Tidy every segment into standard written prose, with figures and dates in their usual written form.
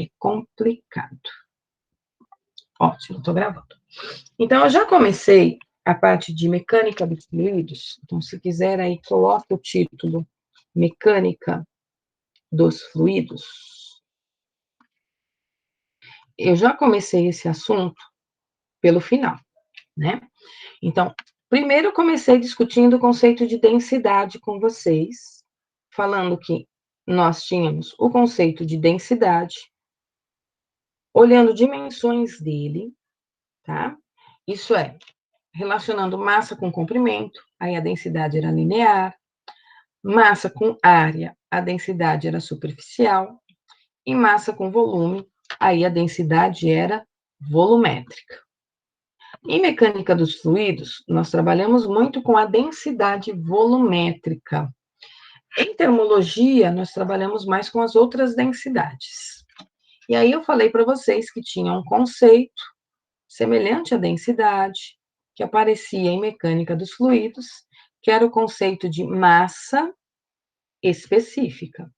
ser complicado. Ótimo, estou gravando. Então, eu já comecei a parte de mecânica dos fluidos. Então, se quiser aí, coloque o título Mecânica dos Fluidos. Eu já comecei esse assunto pelo final, né? Então, primeiro eu comecei discutindo o conceito de densidade com vocês, falando que nós tínhamos o conceito de densidade, olhando dimensões dele, tá? Isso é, relacionando massa com comprimento, aí a densidade era linear, massa com área, a densidade era superficial, e massa com volume, aí a densidade era volumétrica. Em mecânica dos fluidos, nós trabalhamos muito com a densidade volumétrica. Em termologia, nós trabalhamos mais com as outras densidades. E aí eu falei para vocês que tinha um conceito semelhante à densidade, que aparecia em mecânica dos fluidos, que era o conceito de massa específica.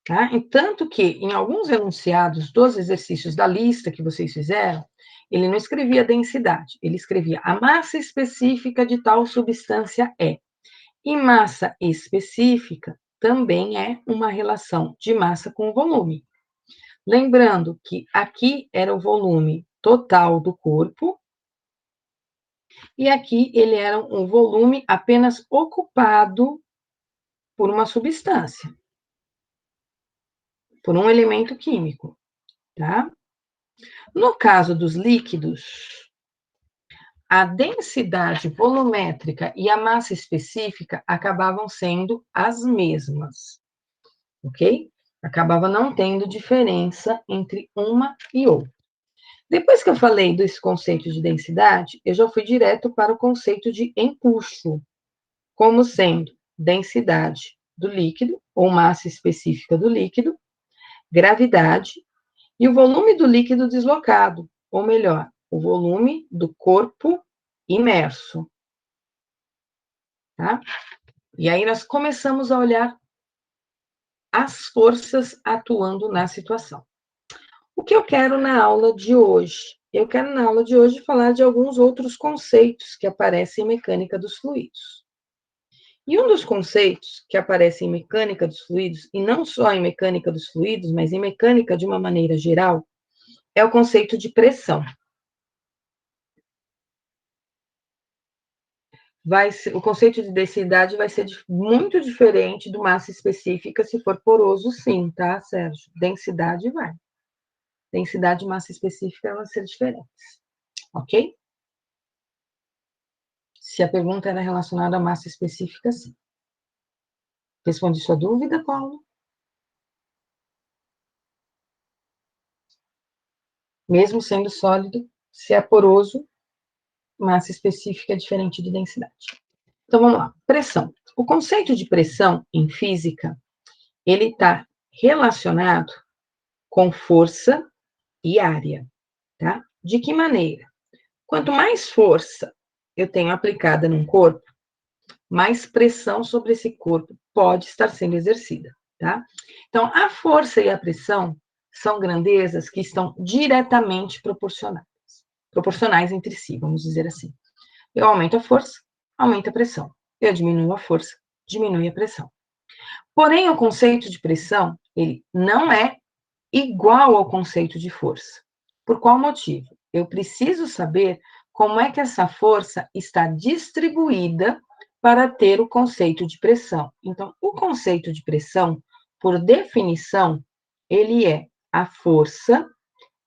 Tá? Tanto que, em alguns enunciados dos exercícios da lista que vocês fizeram, ele não escrevia densidade, ele escrevia a massa específica de tal substância é. E massa específica também é uma relação de massa com volume. Lembrando que aqui era o volume total do corpo, e aqui ele era um volume apenas ocupado por uma substância, por um elemento químico, tá? No caso dos líquidos, a densidade volumétrica e a massa específica acabavam sendo as mesmas, ok? Acabava não tendo diferença entre uma e outra. Depois que eu falei desse conceito de densidade, eu já fui direto para o conceito de empuxo, como sendo densidade do líquido, ou massa específica do líquido, gravidade e o volume do líquido deslocado, ou melhor, o volume do corpo imerso. Tá? E aí nós começamos a olhar as forças atuando na situação. O que eu quero na aula de hoje? Eu quero na aula de hoje falar de alguns outros conceitos que aparecem em mecânica dos fluidos. E um dos conceitos que aparece em mecânica dos fluidos, e não só em mecânica dos fluidos, mas em mecânica de uma maneira geral, é o conceito de pressão. O conceito de densidade vai ser muito diferente do massa específica se for poroso, sim, tá, Sérgio? Densidade vai. Densidade e massa específica vão ser diferentes, ok? Se a pergunta era relacionada à massa específica, sim. Respondi sua dúvida, Paulo? Mesmo sendo sólido, se é poroso, massa específica é diferente de densidade. Então, vamos lá. Pressão. O conceito de pressão, em física, ele está relacionado com força e área, tá? De que maneira? Quanto mais força eu tenho aplicada num corpo, mais pressão sobre esse corpo pode estar sendo exercida, tá? Então, a força e a pressão são grandezas que estão diretamente proporcionais entre si, vamos dizer assim. Eu aumento a força, aumenta a pressão. Eu diminuo a força, diminui a pressão. Porém, o conceito de pressão, ele não é igual ao conceito de força. Por qual motivo? Eu preciso saber como é que essa força está distribuída para ter o conceito de pressão. Então, o conceito de pressão, por definição, ele é a força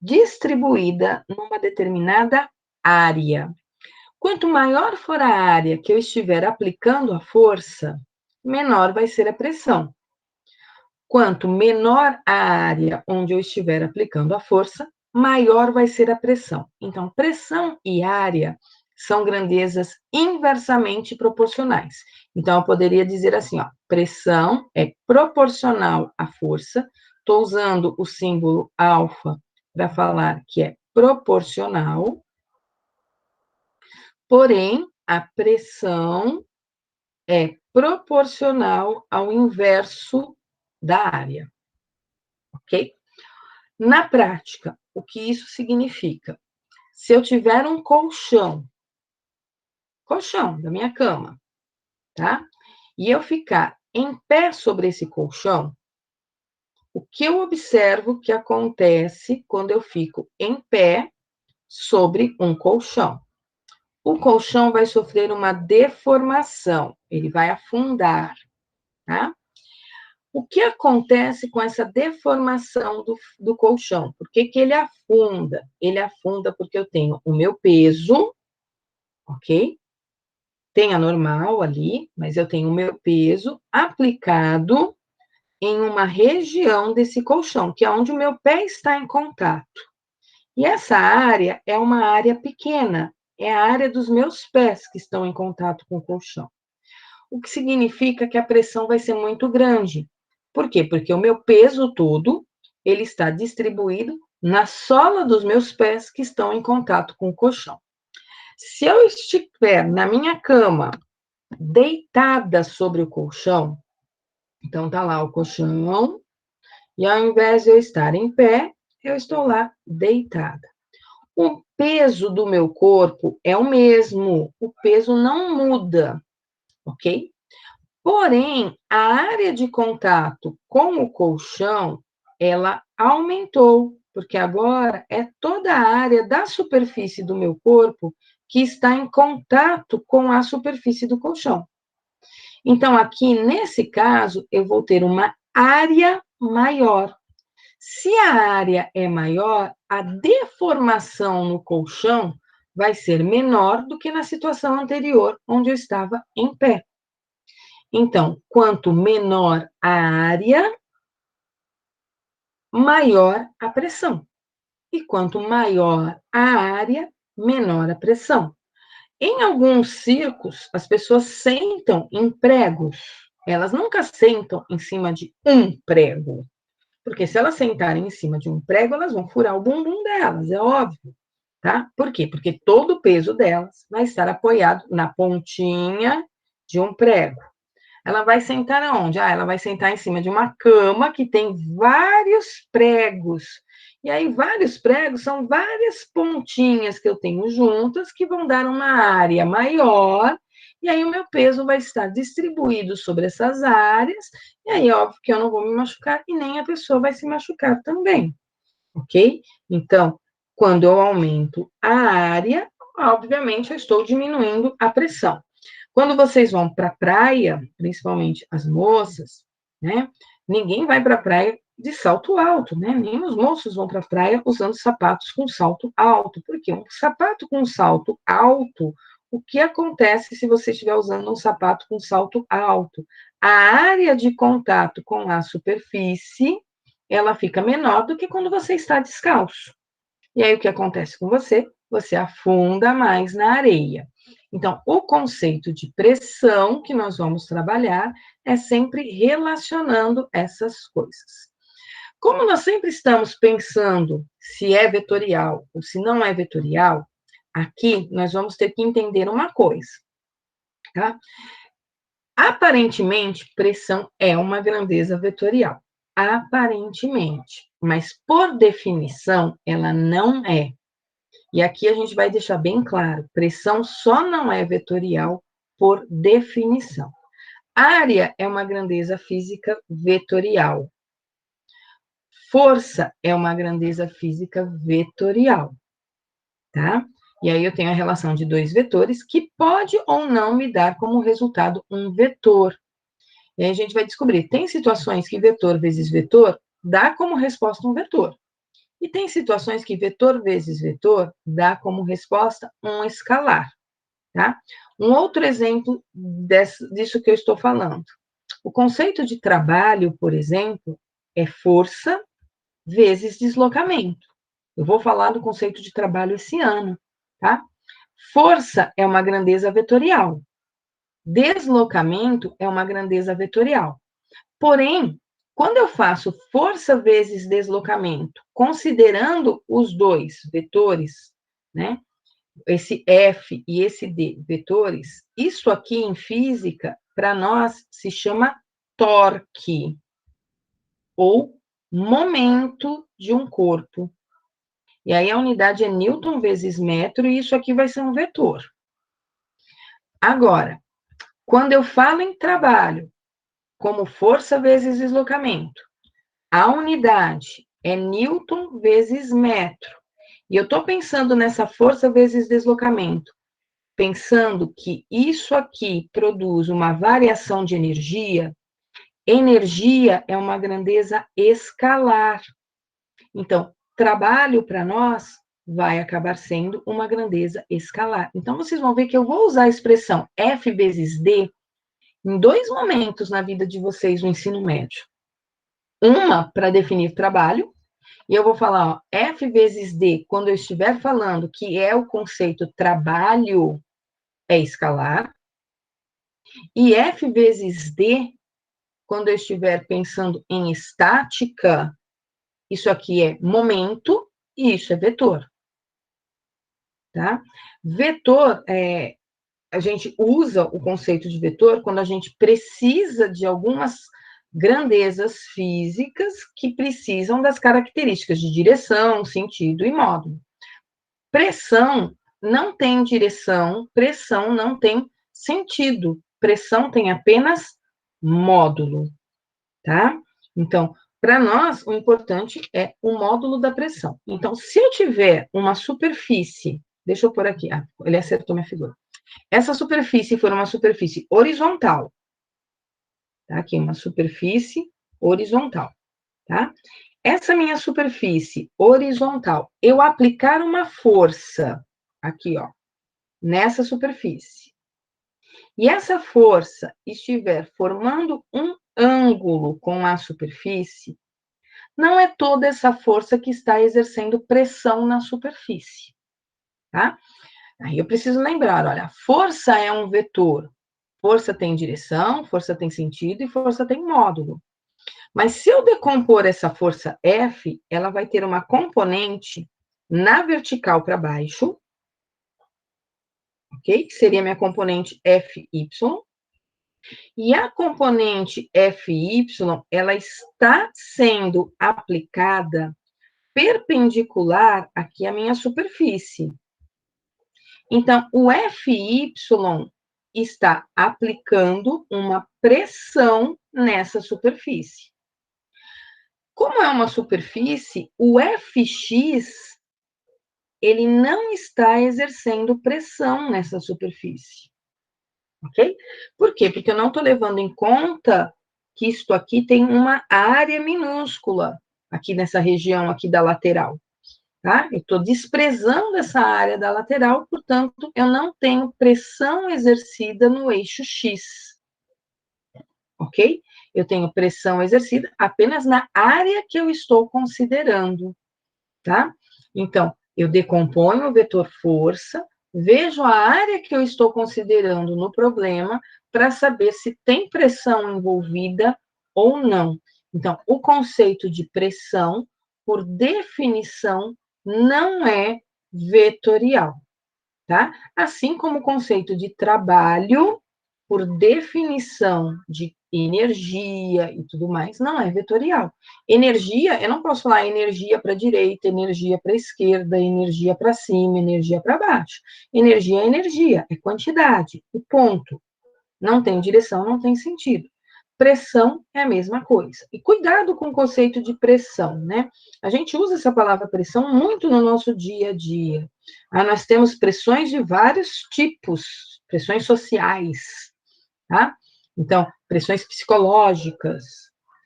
distribuída numa determinada área. Quanto maior for a área que eu estiver aplicando a força, menor vai ser a pressão. Quanto menor a área onde eu estiver aplicando a força, maior vai ser a pressão. Então, pressão e área são grandezas inversamente proporcionais. Então, eu poderia dizer assim, ó, pressão é proporcional à força. Estou usando o símbolo alfa para falar que é proporcional. Porém, a pressão é proporcional ao inverso da área. ok? Na prática, o que isso significa? Se eu tiver um colchão da minha cama, tá? E eu ficar em pé sobre esse colchão, o que eu observo que acontece quando eu fico em pé sobre um colchão? O colchão vai sofrer uma deformação, ele vai afundar, tá? O que acontece com essa deformação do colchão? Por que que ele afunda? Ele afunda porque eu tenho o meu peso, ok? Tem a normal ali, mas eu tenho o meu peso aplicado em uma região desse colchão, que é onde o meu pé está em contato. E essa área é uma área pequena, é a área dos meus pés que estão em contato com o colchão. O que significa que a pressão vai ser muito grande. Por quê? Porque o meu peso todo, ele está distribuído na sola dos meus pés que estão em contato com o colchão. Se eu estiver na minha cama, deitada sobre o colchão, então tá lá o colchão, e ao invés de eu estar em pé, eu estou lá deitada. O peso do meu corpo é o mesmo, o peso não muda, ok? Porém, a área de contato com o colchão, ela aumentou, porque agora é toda a área da superfície do meu corpo que está em contato com a superfície do colchão. Então, aqui nesse caso, eu vou ter uma área maior. Se a área é maior, a deformação no colchão vai ser menor do que na situação anterior, onde eu estava em pé. Então, quanto menor a área, maior a pressão. E quanto maior a área, menor a pressão. Em alguns circos, as pessoas sentam em pregos. Elas nunca sentam em cima de um prego. Porque se elas sentarem em cima de um prego, elas vão furar o bumbum delas, é óbvio, tá? Por quê? Porque todo o peso delas vai estar apoiado na pontinha de um prego. Ela vai sentar aonde? Ah, ela vai sentar em cima de uma cama que tem vários pregos. E aí, vários pregos são várias pontinhas que eu tenho juntas que vão dar uma área maior. E aí, o meu peso vai estar distribuído sobre essas áreas. E aí, óbvio que eu não vou me machucar e nem a pessoa vai se machucar também. Ok? Então, quando eu aumento a área, obviamente eu estou diminuindo a pressão. Quando vocês vão para a praia, principalmente as moças, né? Ninguém vai para a praia de salto alto, né? Nem os moços vão para a praia usando sapatos com salto alto. Por quê? Um sapato com salto alto, o que acontece se você estiver usando um sapato com salto alto? A área de contato com a superfície, ela fica menor do que quando você está descalço. E aí o que acontece com você? Você afunda mais na areia. Então, o conceito de pressão que nós vamos trabalhar é sempre relacionando essas coisas. Como nós sempre estamos pensando se é vetorial ou se não é vetorial, aqui nós vamos ter que entender uma coisa, tá? Aparentemente, pressão é uma grandeza vetorial. Aparentemente, mas por definição, ela não é. E aqui a gente vai deixar bem claro: pressão só não é vetorial por definição. Área é uma grandeza física vetorial. Força é uma grandeza física vetorial, tá? E aí eu tenho a relação de dois vetores que pode ou não me dar como resultado um vetor. E aí a gente vai descobrir, tem situações que vetor vezes vetor dá como resposta um vetor. E tem situações que vetor vezes vetor dá como resposta um escalar, tá? Um outro exemplo disso que eu estou falando. O conceito de trabalho, por exemplo, é força vezes deslocamento. Eu vou falar do conceito de trabalho esse ano, tá? Força é uma grandeza vetorial. Deslocamento é uma grandeza vetorial. Porém, quando eu faço força vezes deslocamento, considerando os dois vetores, né? Esse F e esse D vetores, isso aqui em física, para nós, se chama torque ou momento de um corpo. E aí a unidade é Newton vezes metro, e isso aqui vai ser um vetor. Agora, quando eu falo em trabalho, como força vezes deslocamento, a unidade é Newton vezes metro. E eu estou pensando nessa força vezes deslocamento, pensando que isso aqui produz uma variação de energia. Energia é uma grandeza escalar. Então, trabalho para nós vai acabar sendo uma grandeza escalar. Então, vocês vão ver que eu vou usar a expressão F vezes D em dois momentos na vida de vocês no ensino médio. Uma para definir trabalho, e eu vou falar, ó, F vezes D, quando eu estiver falando que é o conceito trabalho, é escalar, e F vezes D, quando eu estiver pensando em estática, isso aqui é momento e isso é vetor. Tá? Vetor, a gente usa o conceito de vetor quando a gente precisa de algumas grandezas físicas que precisam das características de direção, sentido e módulo. Pressão não tem direção, pressão não tem sentido, pressão tem apenas módulo, tá? Então, para nós, o importante é o módulo da pressão. Então, se eu tiver uma superfície, deixa eu pôr aqui, ele acertou minha figura. Essa superfície for uma superfície horizontal, tá? Aqui, uma superfície horizontal, tá? Essa minha superfície horizontal, eu aplicar uma força, aqui, ó, nessa superfície, e essa força estiver formando um ângulo com a superfície, não é toda essa força que está exercendo pressão na superfície, tá? Aí eu preciso lembrar, olha, força é um vetor. Força tem direção, força tem sentido e força tem módulo. Mas se eu decompor essa força F, ela vai ter uma componente na vertical para baixo, ok? Que seria minha componente Fy. E a componente Fy, ela está sendo aplicada perpendicular aqui à minha superfície. Então, o Fy está aplicando uma pressão nessa superfície. Como é uma superfície, o Fx, ele não está exercendo pressão nessa superfície. Ok? Por quê? Porque eu não estou levando em conta que isto aqui tem uma área minúscula, aqui nessa região aqui da lateral. Tá? Eu estou desprezando essa área da lateral, portanto, eu não tenho pressão exercida no eixo X. Ok? Eu tenho pressão exercida apenas na área que eu estou considerando, tá? Então, eu decomponho o vetor força, vejo a área que eu estou considerando no problema para saber se tem pressão envolvida ou não. Então, o conceito de pressão, por definição, não é vetorial, tá? Assim como o conceito de trabalho, por definição de energia e tudo mais, não é vetorial. Energia, eu não posso falar energia para a direita, energia para a esquerda, energia para cima, energia para baixo. Energia é energia, é quantidade, e ponto. Não tem direção, não tem sentido. Pressão é a mesma coisa. E cuidado com o conceito de pressão, né? A gente usa essa palavra pressão muito no nosso dia a dia. Nós temos pressões de vários tipos, pressões sociais, tá? Então, pressões psicológicas,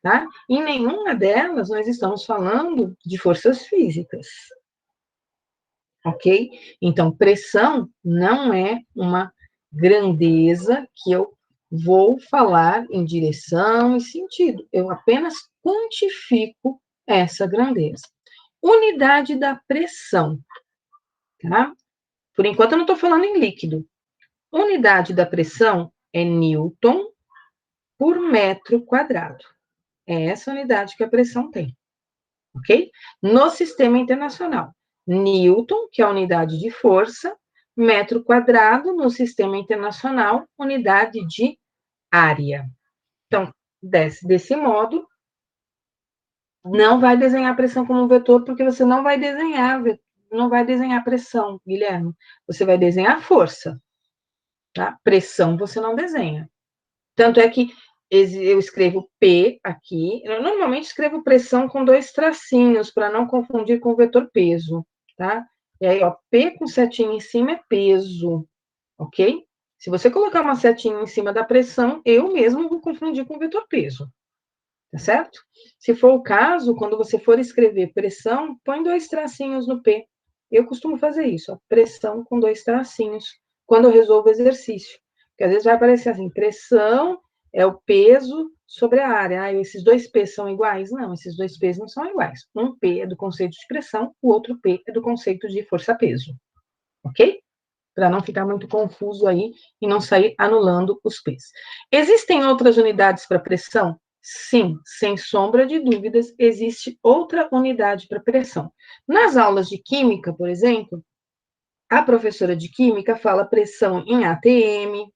tá? Em nenhuma delas nós estamos falando de forças físicas, ok? Então, pressão não é uma grandeza que eu vou falar em direção e sentido. Eu apenas quantifico essa grandeza. Unidade da pressão, tá? Por enquanto eu não estou falando em líquido. Unidade da pressão é Newton por metro quadrado. É essa unidade que a pressão tem, ok? No sistema internacional, Newton, que é a unidade de força, metro quadrado, no sistema internacional, unidade de área. Então, desse modo, Não vai desenhar pressão como um vetor, porque você não vai desenhar pressão, Guilherme. Você vai desenhar força, tá? Pressão você não desenha. Tanto é que eu escrevo P aqui. Eu normalmente escrevo pressão com 2 tracinhos, para não confundir com o vetor peso, tá? E aí, ó, P com setinha em cima é peso, ok? Se você colocar uma setinha em cima da pressão, eu mesmo vou confundir com o vetor peso, tá certo? Se for o caso, quando você for escrever pressão, põe 2 tracinhos no P. Eu costumo fazer isso, ó, pressão com 2 tracinhos, quando eu resolvo o exercício. Porque às vezes vai aparecer assim, pressão é o peso sobre a área. Ah, esses 2 P são iguais? Não, esses 2 P's não são iguais. Um P é do conceito de pressão, o outro P é do conceito de força-peso. Ok? Para não ficar muito confuso aí e não sair anulando os P's. Existem outras unidades para pressão? Sim, sem sombra de dúvidas, existe outra unidade para pressão. Nas aulas de química, por exemplo, a professora de química fala pressão em atm,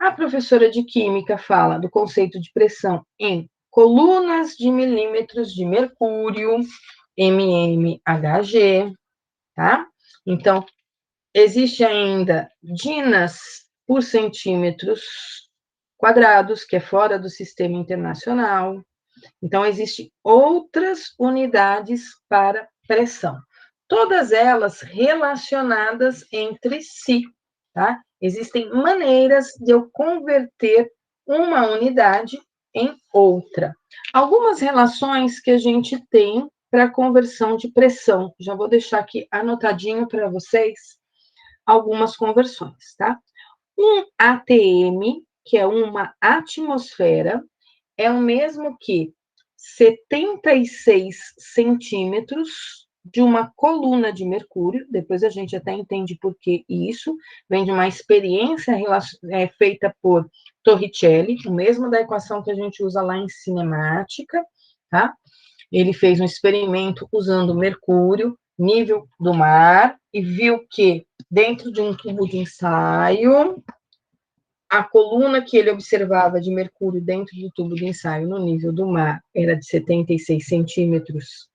a professora de química fala do conceito de pressão em colunas de milímetros de mercúrio, mmHg, tá? Então, existe ainda dinas por centímetros quadrados, que é fora do sistema internacional. Então, existem outras unidades para pressão. Todas elas relacionadas entre si, tá? Existem maneiras de eu converter uma unidade em outra. Algumas relações que a gente tem para conversão de pressão. Já vou deixar aqui anotadinho para vocês algumas conversões, tá? Um ATM, que é uma atmosfera, é o mesmo que 76 centímetros de uma coluna de mercúrio. Depois a gente até entende por que isso. Vem de uma experiência feita por Torricelli, o mesmo da equação que a gente usa lá em cinemática, tá? Ele fez um experimento usando mercúrio, nível do mar, e viu que dentro de um tubo de ensaio, a coluna que ele observava de mercúrio dentro do tubo de ensaio no nível do mar era de 76 centímetros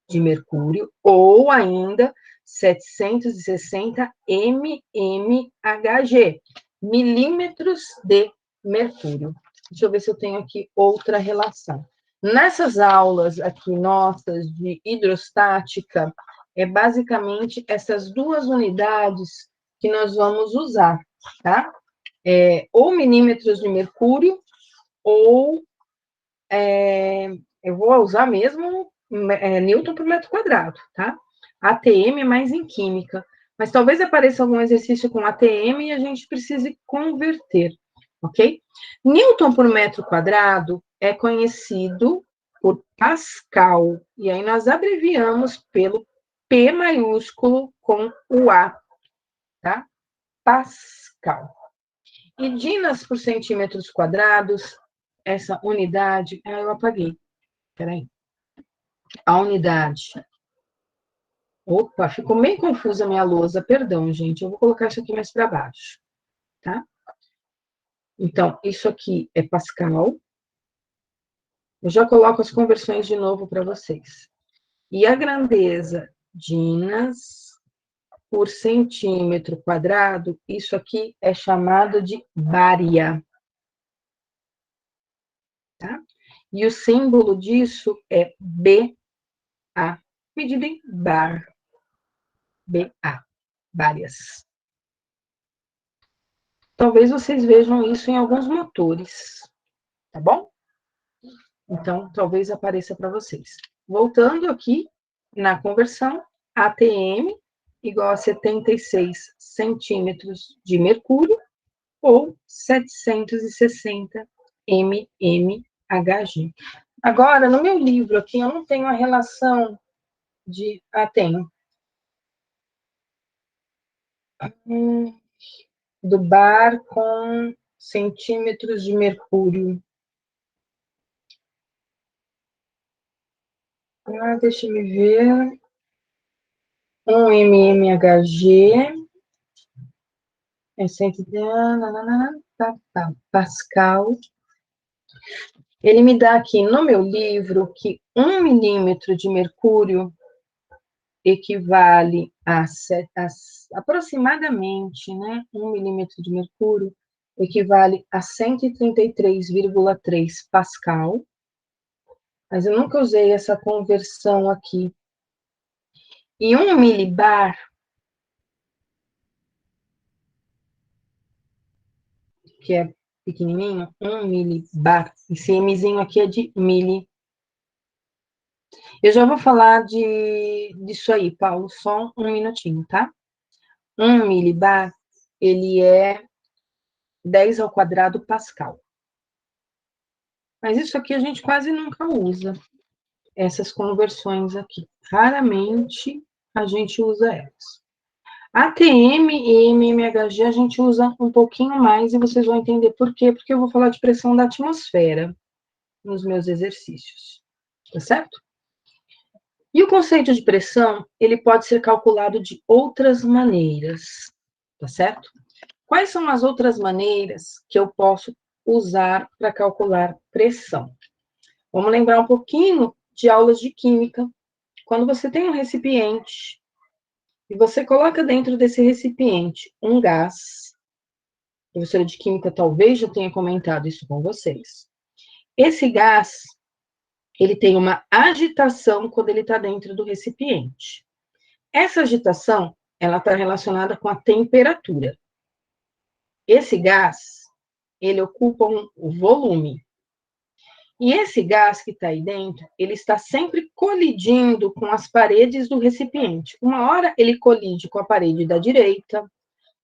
de mercúrio, ou ainda 760 mmHg, milímetros de mercúrio. Deixa eu ver se eu tenho aqui outra relação. Nessas aulas aqui nossas de hidrostática, é basicamente essas duas unidades que nós vamos usar, tá? Ou milímetros de mercúrio, ou eu vou usar mesmo Newton por metro quadrado, tá? ATM é mais em química, mas talvez apareça algum exercício com ATM e a gente precise converter, ok? Newton por metro quadrado é conhecido por Pascal, e aí nós abreviamos pelo P maiúsculo com o A, tá? Pascal. E dinas por centímetros quadrados, essa unidade, eu apaguei, peraí. A unidade. Opa, ficou meio confusa a minha lousa, perdão, gente. Eu vou colocar isso aqui mais para baixo, tá? Então, isso aqui é Pascal. Eu já coloco as conversões de novo para vocês. E a grandeza dinas por centímetro quadrado, isso aqui é chamado de bária, tá? E o símbolo disso é BA, medida em bar. BA, bárias. Talvez vocês vejam isso em alguns motores, tá bom? Então, talvez apareça para vocês. Voltando aqui na conversão, ATM igual a 76 centímetros de mercúrio ou 760 mmHg. Agora, no meu livro aqui, eu não tenho a relação de... tenho. Do bar com centímetros de mercúrio. Deixa eu ver. 1 mmHg é 110 Pascal. Ele me dá aqui no meu livro que 1 milímetro de mercúrio equivale a aproximadamente, né, 1 milímetro de mercúrio equivale a 133,3 pascal, mas eu nunca usei essa conversão aqui. E 1 milibar, que é pequenininho, 1 milibar, esse Mzinho aqui é de mili. Eu já vou falar disso aí, Paulo, só um minutinho, tá? 1 milibar, ele é 10 ao quadrado pascal. Mas isso aqui a gente quase nunca usa, essas conversões aqui. Raramente a gente usa elas. ATM e mmHg a gente usa um pouquinho mais e vocês vão entender por quê, porque eu vou falar de pressão da atmosfera nos meus exercícios, tá certo? E o conceito de pressão, ele pode ser calculado de outras maneiras, tá certo? Quais são as outras maneiras que eu posso usar para calcular pressão? Vamos lembrar um pouquinho de aulas de química. Quando você tem um recipiente e você coloca dentro desse recipiente um gás, a professora de química talvez já tenha comentado isso com vocês. Esse gás, ele tem uma agitação quando ele está dentro do recipiente. Essa agitação, ela está relacionada com a temperatura. Esse gás, ele ocupa um volume. E esse gás que está aí dentro, ele está sempre colidindo com as paredes do recipiente. Uma hora ele colide com a parede da direita,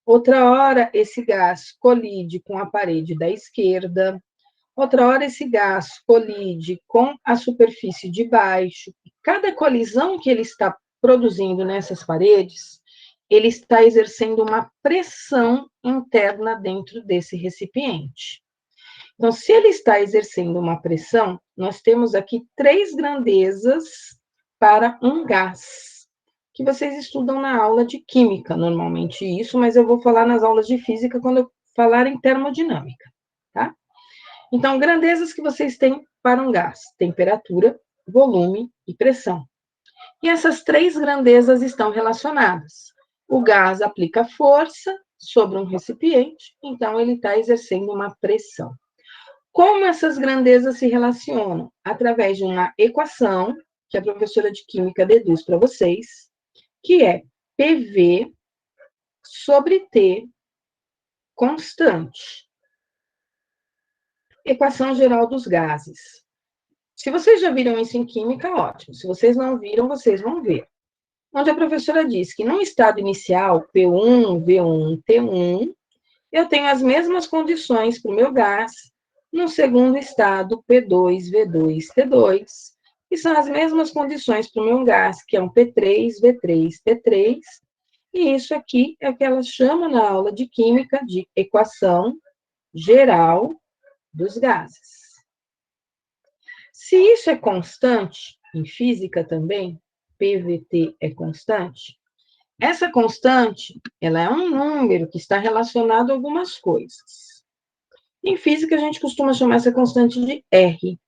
outra hora esse gás colide com a parede da esquerda, outra hora esse gás colide com a superfície de baixo. Cada colisão que ele está produzindo nessas paredes, ele está exercendo uma pressão interna dentro desse recipiente. Então, se ele está exercendo uma pressão, nós temos aqui 3 grandezas para um gás, que vocês estudam na aula de química, normalmente isso, mas eu vou falar nas aulas de física quando eu falar em termodinâmica, tá? Então, grandezas que vocês têm para um gás: temperatura, volume e pressão. E essas 3 grandezas estão relacionadas. O gás aplica força sobre um recipiente, então ele está exercendo uma pressão. Como essas grandezas se relacionam? Através de uma equação que a professora de química deduz para vocês, que é PV sobre T constante. Equação geral dos gases. Se vocês já viram isso em química, ótimo. Se vocês não viram, vocês vão ver. Onde a professora diz que num estado inicial, P1, V1, T1, eu tenho as mesmas condições para o meu gás. No segundo estado, P2, V2, T2, que são as mesmas condições para o meu gás, que é um P3, V3, T3, e isso aqui é o que ela chama na aula de química de equação geral dos gases. Se isso é constante, em física também, PVT é constante, essa constante, ela é um número que está relacionado a algumas coisas. Em física, a gente costuma chamar essa constante de R.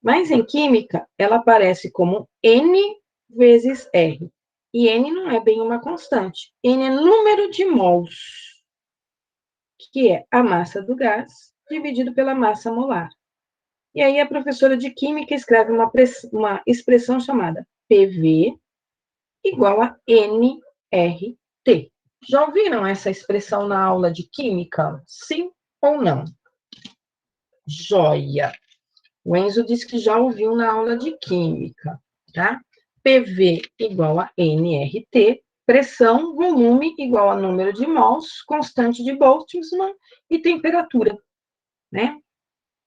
Mas em química, ela aparece como N vezes R. E N não é bem uma constante. N é número de mols, que é a massa do gás dividido pela massa molar. E aí a professora de química escreve uma expressão chamada PV igual a nRT. Já ouviram essa expressão na aula de química? Sim ou não? Joia! O Enzo disse que já ouviu na aula de química, tá? PV igual a nRT, pressão, volume igual a número de mols, constante de Boltzmann e temperatura, né?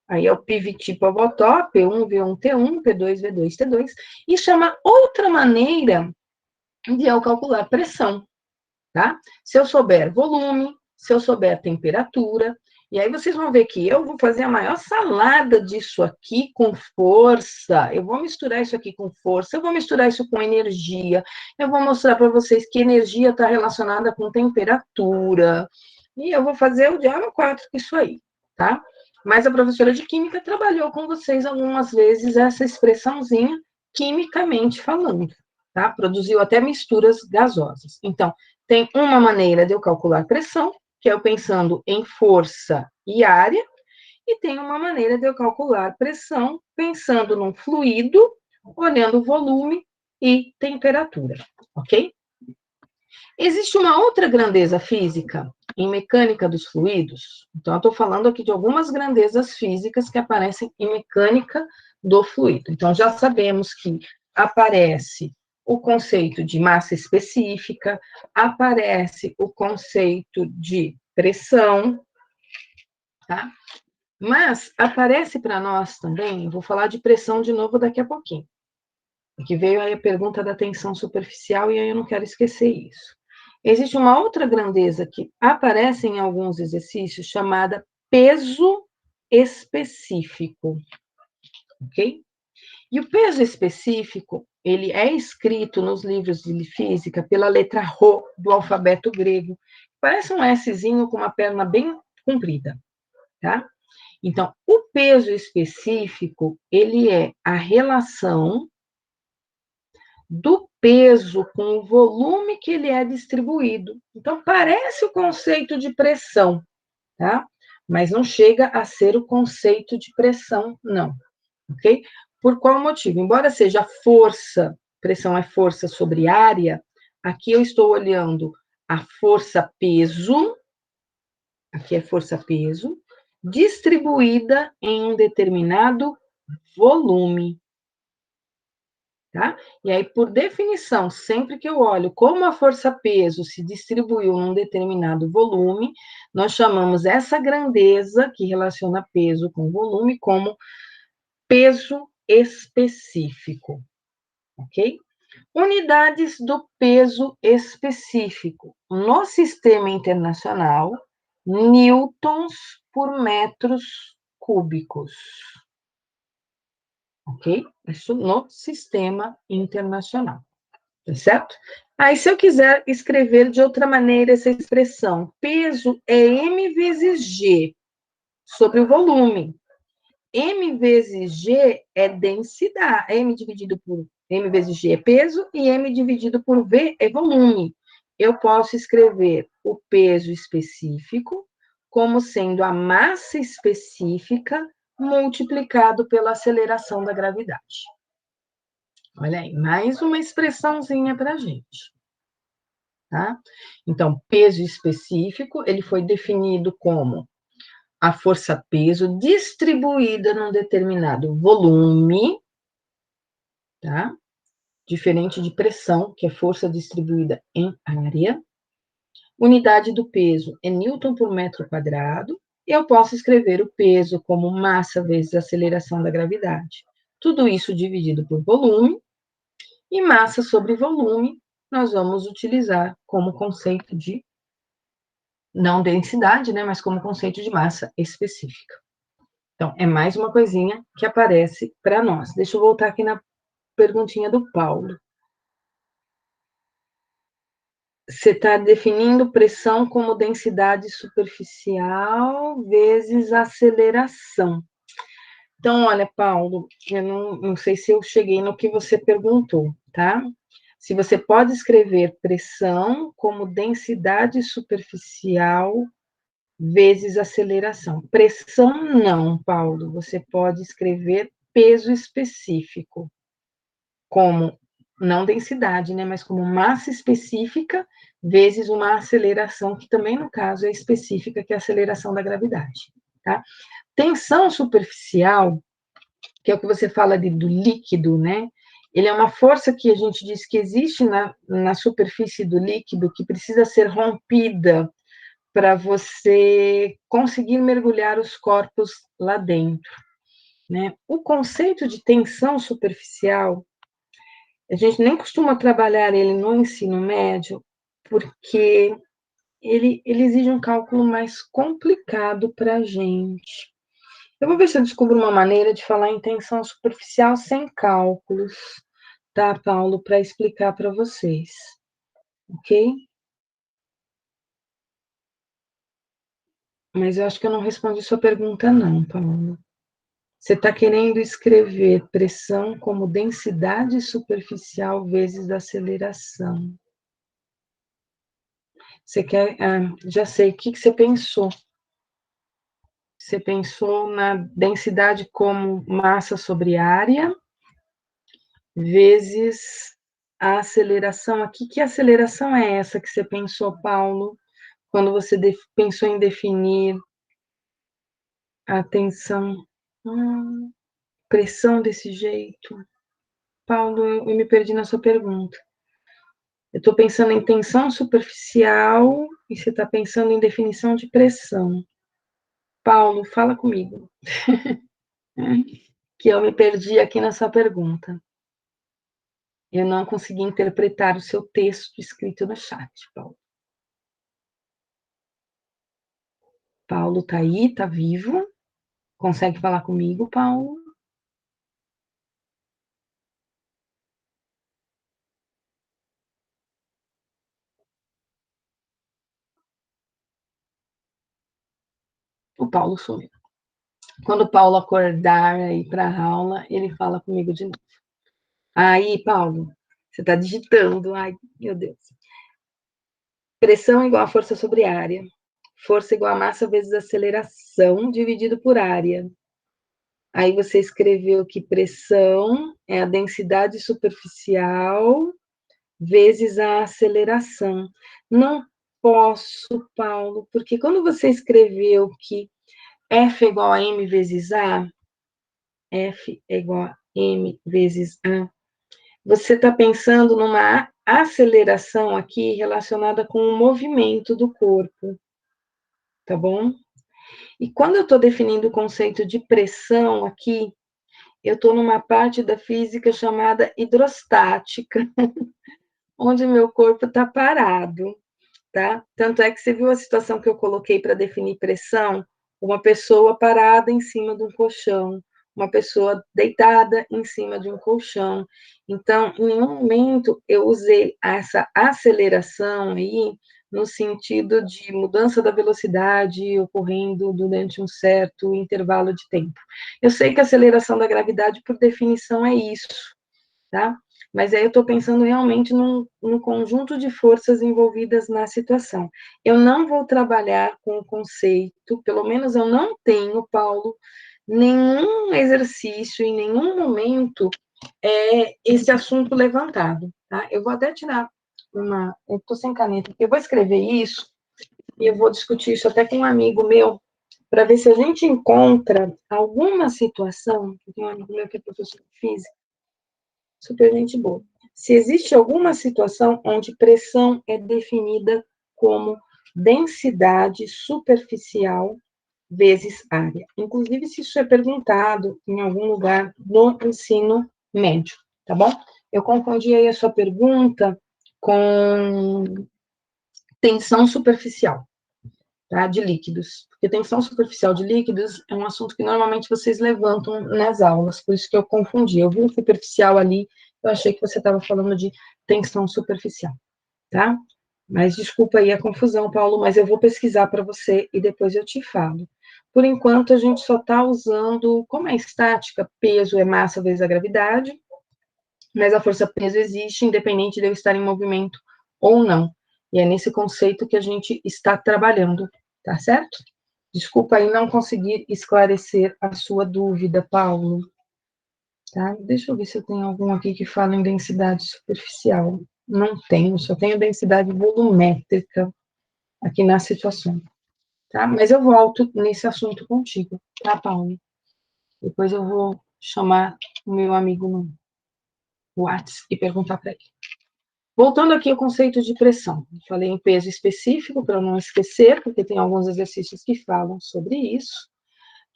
Aí é o PVT Pavlov, P1, V1, T1, P2, V2, T2. Isso é uma outra maneira de eu calcular pressão, tá? Se eu souber volume, se eu souber temperatura, e aí vocês vão ver que eu vou fazer a maior salada disso aqui com força, eu vou misturar isso aqui com força, eu vou misturar isso com energia, eu vou mostrar para vocês que energia está relacionada com temperatura, e eu vou fazer o diabo 4 com isso aí, tá? Mas a professora de química trabalhou com vocês algumas vezes essa expressãozinha, quimicamente falando, tá? Produziu até misturas gasosas. Então, tem uma maneira de eu calcular pressão, que é eu pensando em força e área, e tem uma maneira de eu calcular pressão pensando num fluido, olhando volume e temperatura, ok? Existe uma outra grandeza física em mecânica dos fluidos. Então, eu estou falando aqui de algumas grandezas físicas que aparecem em mecânica do fluido. Então, já sabemos que aparece o conceito de massa específica, aparece o conceito de pressão, tá? Mas aparece para nós também, vou falar de pressão de novo daqui a pouquinho, que veio aí a pergunta da tensão superficial e aí eu não quero esquecer isso. Existe uma outra grandeza que aparece em alguns exercícios chamada peso específico, ok? E o peso específico, ele é escrito nos livros de física pela letra Rho do alfabeto grego. Parece um Szinho com uma perna bem comprida, tá? Então, o peso específico, ele é a relação do peso com o volume que ele é distribuído. Então, parece o conceito de pressão, tá? Mas não chega a ser o conceito de pressão, não, ok? Por qual motivo? Embora seja força, pressão é força sobre área, aqui eu estou olhando a força-peso, aqui é força-peso, distribuída em um determinado volume, tá? E aí, por definição, sempre que eu olho como a força-peso se distribuiu num determinado volume, nós chamamos essa grandeza que relaciona peso com volume como peso específico, ok? Unidades do peso específico. No sistema internacional, newtons por metros cúbicos, ok? Isso no sistema internacional, tá certo? Aí, se eu quiser escrever de outra maneira essa expressão, peso é m vezes g sobre o volume. M vezes G é densidade. M dividido por M vezes G é peso e M dividido por V é volume. Eu posso escrever o peso específico como sendo a massa específica multiplicado pela aceleração da gravidade. Olha aí, mais uma expressãozinha para a gente. Tá? Então, peso específico, ele foi definido como a força-peso distribuída num determinado volume, tá? Diferente de pressão, que é força distribuída em área. Unidade do peso é Newton por metro quadrado. E eu posso escrever o peso como massa vezes aceleração da gravidade. Tudo isso dividido por volume. E massa sobre volume, nós vamos utilizar como conceito de, não densidade, né, mas como conceito de massa específica. Então, é mais uma coisinha que aparece para nós. Deixa eu voltar aqui na perguntinha do Paulo. Você está definindo pressão como densidade superficial vezes aceleração. Então, olha, Paulo, eu não sei se eu cheguei no que você perguntou, tá? Se você pode escrever pressão como densidade superficial vezes aceleração. Pressão, não, Paulo. Você pode escrever peso específico, como, não densidade, né, mas como massa específica vezes uma aceleração, que também, no caso, é específica, que é a aceleração da gravidade, tá? Tensão superficial, que é o que você fala do líquido, né? Ele é uma força que a gente diz que existe na superfície do líquido, que precisa ser rompida para você conseguir mergulhar os corpos lá dentro, né? O conceito de tensão superficial, a gente nem costuma trabalhar ele no ensino médio, porque ele exige um cálculo mais complicado para a gente. Eu vou ver se eu descubro uma maneira de falar em tensão superficial sem cálculos, tá, Paulo, para explicar para vocês, ok? Mas eu acho que eu não respondi sua pergunta, não, Paulo. Você está querendo escrever pressão como densidade superficial vezes aceleração. Você quer. Já sei, o que você pensou? Você pensou na densidade como massa sobre área, vezes a aceleração aqui. Que aceleração é essa que você pensou, Paulo, quando você pensou em definir a tensão, pressão desse jeito? Paulo, eu me perdi na sua pergunta. Eu estou pensando em tensão superficial e você está pensando em definição de pressão. Paulo, fala comigo. Que eu me perdi aqui na sua pergunta. Eu não consegui interpretar o seu texto escrito no chat, Paulo. Paulo está aí, está vivo? Consegue falar comigo, Paulo? O Paulo sumiu. Quando o Paulo acordar aí para a aula, ele fala comigo de novo. Aí, Paulo, você está digitando. Ai, meu Deus. Pressão igual a força sobre área. Força igual a massa vezes aceleração dividido por área. Aí você escreveu que pressão é a densidade superficial vezes a aceleração. Não posso, Paulo, porque quando você escreveu que F é igual a M vezes A, F é igual a M vezes A, você está pensando numa aceleração aqui relacionada com o movimento do corpo, tá bom? E quando eu estou definindo o conceito de pressão aqui, eu estou numa parte da física chamada hidrostática, onde meu corpo está parado, tá? Tanto é que você viu a situação que eu coloquei para definir pressão? Uma pessoa parada em cima de um colchão, uma pessoa deitada em cima de um colchão. Então, em nenhum momento eu usei essa aceleração aí no sentido de mudança da velocidade ocorrendo durante um certo intervalo de tempo. Eu sei que a aceleração da gravidade, por definição, é isso, tá? Mas aí eu estou pensando realmente no conjunto de forças envolvidas na situação. Eu não vou trabalhar com o conceito, pelo menos eu não tenho, Paulo, nenhum exercício, em nenhum momento, esse assunto levantado, tá? Eu vou até tirar eu estou sem caneta, porque eu vou escrever isso e eu vou discutir isso até com um amigo meu, para ver se a gente encontra alguma situação, eu tenho um amigo meu que é professor de física, super gente boa. Se existe alguma situação onde pressão é definida como densidade superficial vezes área. Inclusive, se isso é perguntado em algum lugar no ensino médio, tá bom? Eu confundi aí a sua pergunta com tensão superficial, tá? De líquidos. Porque tensão superficial de líquidos é um assunto que normalmente vocês levantam nas aulas, por isso que eu confundi. Eu vi um superficial ali, eu achei que você estava falando de tensão superficial, tá? Mas desculpa aí a confusão, Paulo, mas eu vou pesquisar para você e depois eu te falo. Por enquanto, a gente só está usando, como é estática, peso é massa vezes a gravidade, mas a força-peso existe, independente de eu estar em movimento ou não. E é nesse conceito que a gente está trabalhando, tá certo? Desculpa aí não conseguir esclarecer a sua dúvida, Paulo. Tá? Deixa eu ver se eu tenho algum aqui que fala em densidade superficial. Não tenho, só tenho densidade volumétrica aqui na situação. Tá? Mas eu volto nesse assunto contigo, tá, Paulo? Depois eu vou chamar o meu amigo no WhatsApp e perguntar para ele. Voltando aqui ao conceito de pressão. Falei em peso específico, para não esquecer, porque tem alguns exercícios que falam sobre isso.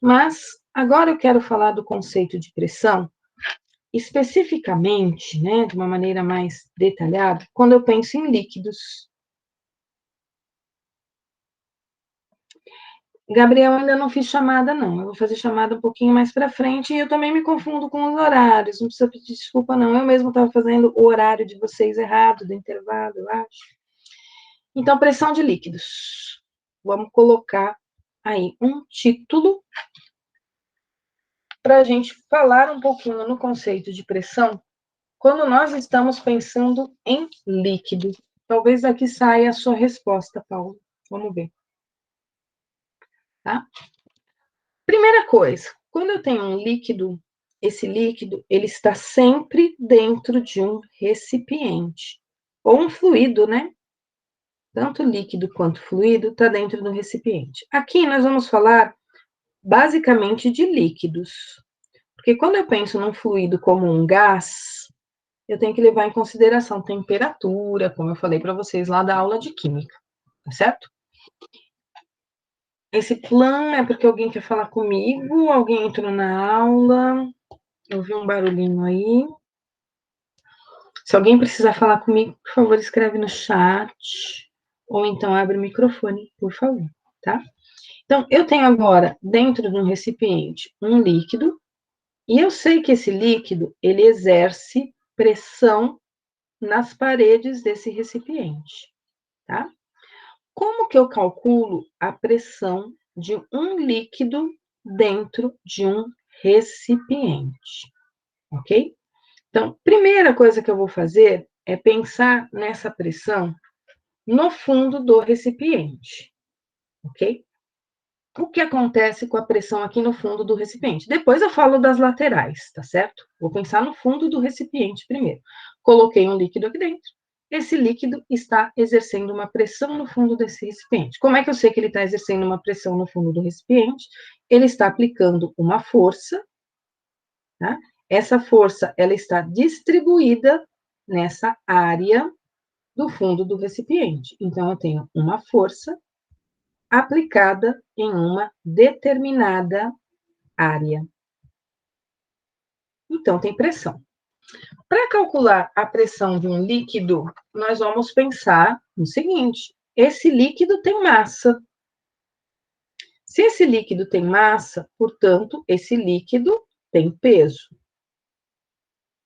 Mas agora eu quero falar do conceito de pressão, especificamente, né, de uma maneira mais detalhada, quando eu penso em líquidos. Gabriel, ainda não fiz chamada, não. Eu vou fazer chamada um pouquinho mais para frente e eu também me confundo com os horários. Não precisa pedir desculpa, não. Eu mesmo estava fazendo o horário de vocês errado, do intervalo, eu acho. Então, pressão de líquidos. Vamos colocar aí um título para a gente falar um pouquinho no conceito de pressão quando nós estamos pensando em líquido. Talvez aqui saia a sua resposta, Paulo. Vamos ver. Tá? Primeira coisa, quando eu tenho um líquido, esse líquido, ele está sempre dentro de um recipiente. Ou um fluido, né? Tanto líquido quanto fluido está dentro do recipiente. Aqui nós vamos falar basicamente de líquidos. Porque quando eu penso num fluido como um gás, eu tenho que levar em consideração temperatura, como eu falei para vocês lá da aula de química, tá certo? Esse plan é porque alguém quer falar comigo, alguém entrou na aula, eu vi um barulhinho aí. Se alguém precisar falar comigo, por favor, escreve no chat, ou então abre o microfone, por favor, tá? Então, eu tenho agora, dentro de um recipiente, um líquido, e eu sei que esse líquido, ele exerce pressão nas paredes desse recipiente, tá? Como que eu calculo a pressão de um líquido dentro de um recipiente, ok? Então, primeira coisa que eu vou fazer é pensar nessa pressão no fundo do recipiente, ok? O que acontece com a pressão aqui no fundo do recipiente? Depois eu falo das laterais, tá certo? Vou pensar no fundo do recipiente primeiro. Coloquei um líquido aqui dentro. Esse líquido está exercendo uma pressão no fundo desse recipiente. Como é que eu sei que ele está exercendo uma pressão no fundo do recipiente? Ele está aplicando uma força, tá? Essa força, ela está distribuída nessa área do fundo do recipiente. Então, eu tenho uma força aplicada em uma determinada área. Então, tem pressão. Para calcular a pressão de um líquido, nós vamos pensar no seguinte: esse líquido tem massa. Se esse líquido tem massa, portanto, esse líquido tem peso.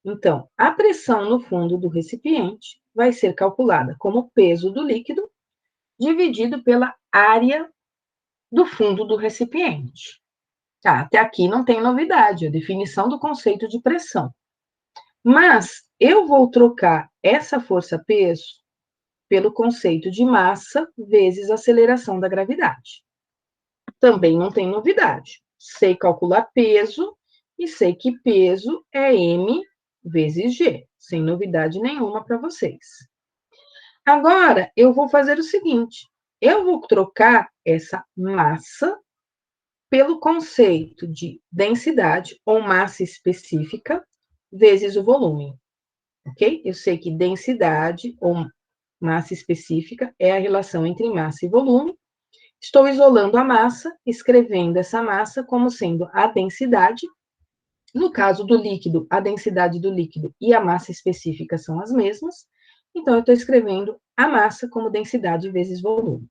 Então, a pressão no fundo do recipiente vai ser calculada como peso do líquido dividido pela área do fundo do recipiente. Tá, até aqui não tem novidade, a definição do conceito de pressão. Mas eu vou trocar essa força-peso pelo conceito de massa vezes aceleração da gravidade. Também não tem novidade. Sei calcular peso e sei que peso é m vezes g, sem novidade nenhuma para vocês. Agora, eu vou fazer o seguinte, eu vou trocar essa massa pelo conceito de densidade ou massa específica vezes o volume, ok? Eu sei que densidade ou massa específica é a relação entre massa e volume. Estou isolando a massa, escrevendo essa massa como sendo a densidade. No caso do líquido, a densidade do líquido e a massa específica são as mesmas. Então, eu estou escrevendo a massa como densidade vezes volume.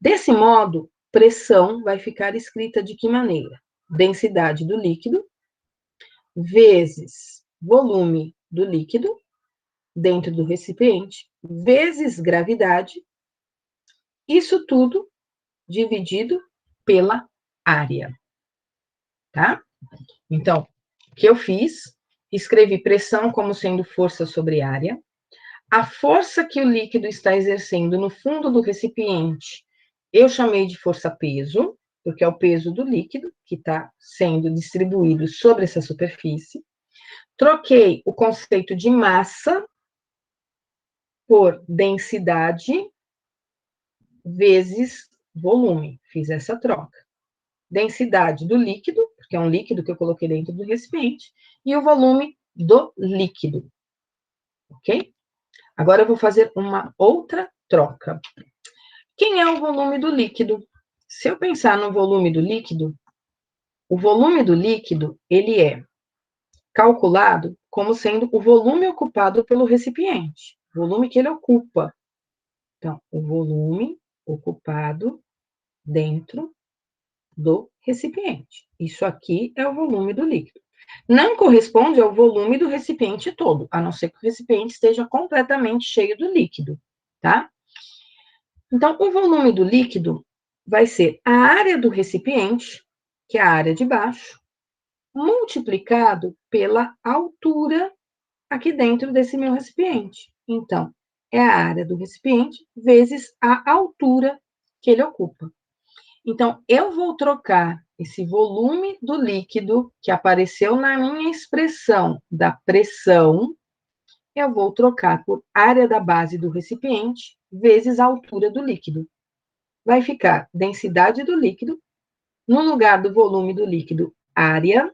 Desse modo, pressão vai ficar escrita de que maneira? Densidade do líquido vezes volume do líquido dentro do recipiente vezes gravidade. Isso tudo dividido pela área, tá? Então, o que eu fiz? Escrevi pressão como sendo força sobre área. A força que o líquido está exercendo no fundo do recipiente, eu chamei de força-peso, porque é o peso do líquido que está sendo distribuído sobre essa superfície. Troquei o conceito de massa por densidade vezes volume. Fiz essa troca. Densidade do líquido, porque é um líquido que eu coloquei dentro do recipiente, e o volume do líquido. Ok? Agora eu vou fazer uma outra troca. Quem é o volume do líquido? Se eu pensar no volume do líquido, o volume do líquido, ele é calculado como sendo o volume ocupado pelo recipiente, o volume que ele ocupa. Então, o volume ocupado dentro do recipiente. Isso aqui é o volume do líquido. Não corresponde ao volume do recipiente todo, a não ser que o recipiente esteja completamente cheio do líquido, tá? Então, o volume do líquido vai ser a área do recipiente, que é a área de baixo, multiplicado pela altura aqui dentro desse meu recipiente. Então, é a área do recipiente vezes a altura que ele ocupa. Então, eu vou trocar esse volume do líquido que apareceu na minha expressão da pressão, eu vou trocar por área da base do recipiente vezes a altura do líquido. Vai ficar densidade do líquido, no lugar do volume do líquido, área.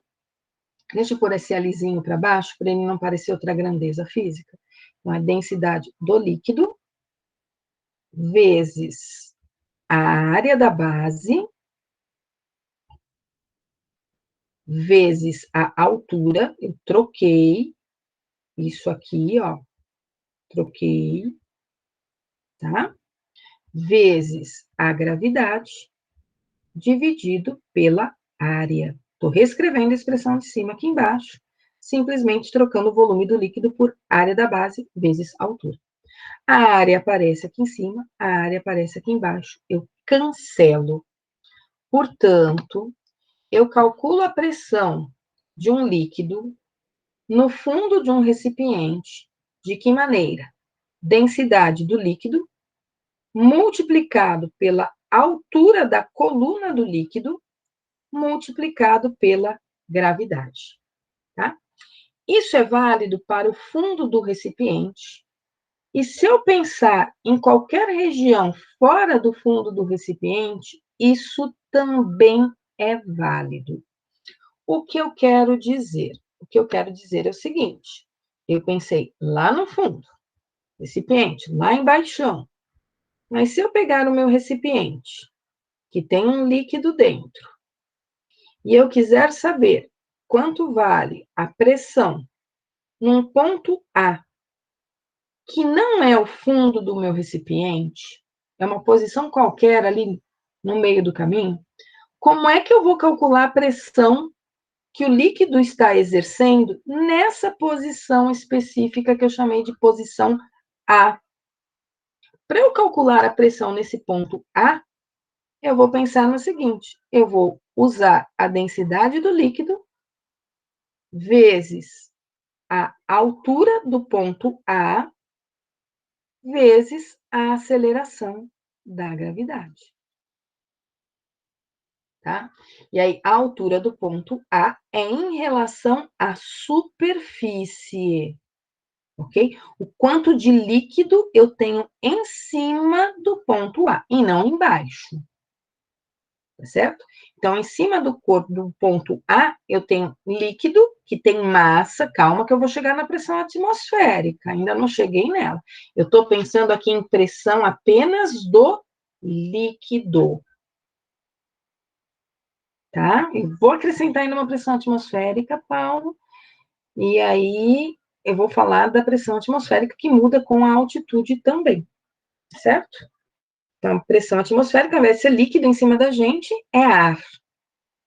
Deixa eu pôr esse Lzinho para baixo, para ele não parecer outra grandeza física. Então, é densidade do líquido vezes a área da base vezes a altura. Eu troquei isso aqui, ó. Troquei, tá? Vezes a gravidade dividido pela área. Estou reescrevendo a expressão de cima aqui embaixo, simplesmente trocando o volume do líquido por área da base vezes altura. A área aparece aqui em cima, a área aparece aqui embaixo. Eu cancelo. Portanto, eu calculo a pressão de um líquido no fundo de um recipiente. De que maneira? Densidade do líquido multiplicado pela altura da coluna do líquido multiplicado pela gravidade, tá? Isso é válido para o fundo do recipiente. E se eu pensar em qualquer região fora do fundo do recipiente, isso também é válido. O que eu quero dizer? O que eu quero dizer é o seguinte: eu pensei lá no fundo, recipiente, lá embaixo, mas se eu pegar o meu recipiente, que tem um líquido dentro, e eu quiser saber quanto vale a pressão num ponto A, que não é o fundo do meu recipiente, é uma posição qualquer ali no meio do caminho, como é que eu vou calcular a pressão que o líquido está exercendo nessa posição específica que eu chamei de posição A? Para eu calcular a pressão nesse ponto A, eu vou pensar no seguinte: eu vou usar a densidade do líquido vezes a altura do ponto A vezes a aceleração da gravidade, tá? E aí, a altura do ponto A é em relação à superfície, ok? O quanto de líquido eu tenho em cima do ponto A e não embaixo, tá certo? Então, em cima do corpo do ponto A, eu tenho líquido que tem massa. Calma, que eu vou chegar na pressão atmosférica, ainda não cheguei nela. Eu estou pensando aqui em pressão apenas do líquido, tá? Eu vou acrescentar ainda uma pressão atmosférica, Paulo, e aí eu vou falar da pressão atmosférica que muda com a altitude também, certo? Então, a pressão atmosférica, ao invés de ser líquido em cima da gente, é ar.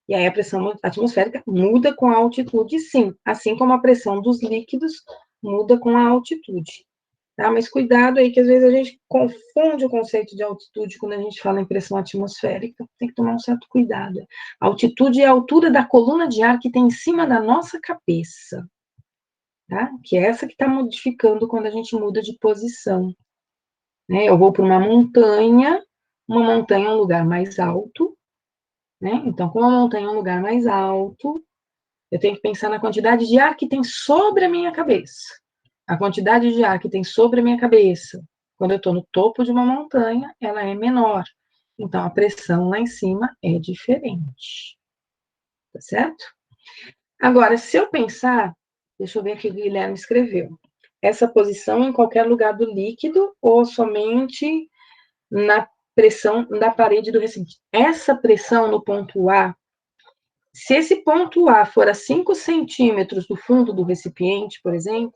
E aí a pressão atmosférica muda com a altitude, sim, assim como a pressão dos líquidos muda com a altitude. Tá? Mas cuidado aí, que às vezes a gente confunde o conceito de altitude quando a gente fala em pressão atmosférica. Tem que tomar um certo cuidado. A altitude é a altura da coluna de ar que tem em cima da nossa cabeça, tá? Que é essa que está modificando quando a gente muda de posição. Né? Eu vou para uma montanha é um lugar mais alto, né? Então, como a montanha é um lugar mais alto, eu tenho que pensar na quantidade de ar que tem sobre a minha cabeça. A quantidade de ar que tem sobre a minha cabeça, quando eu estou no topo de uma montanha, ela é menor. Então, a pressão lá em cima é diferente. Tá certo? Agora, se eu pensar, deixa eu ver aqui o que o Guilherme escreveu. Essa posição em qualquer lugar do líquido ou somente na pressão da parede do recipiente? Essa pressão no ponto A, se esse ponto A for a 5 centímetros do fundo do recipiente, por exemplo,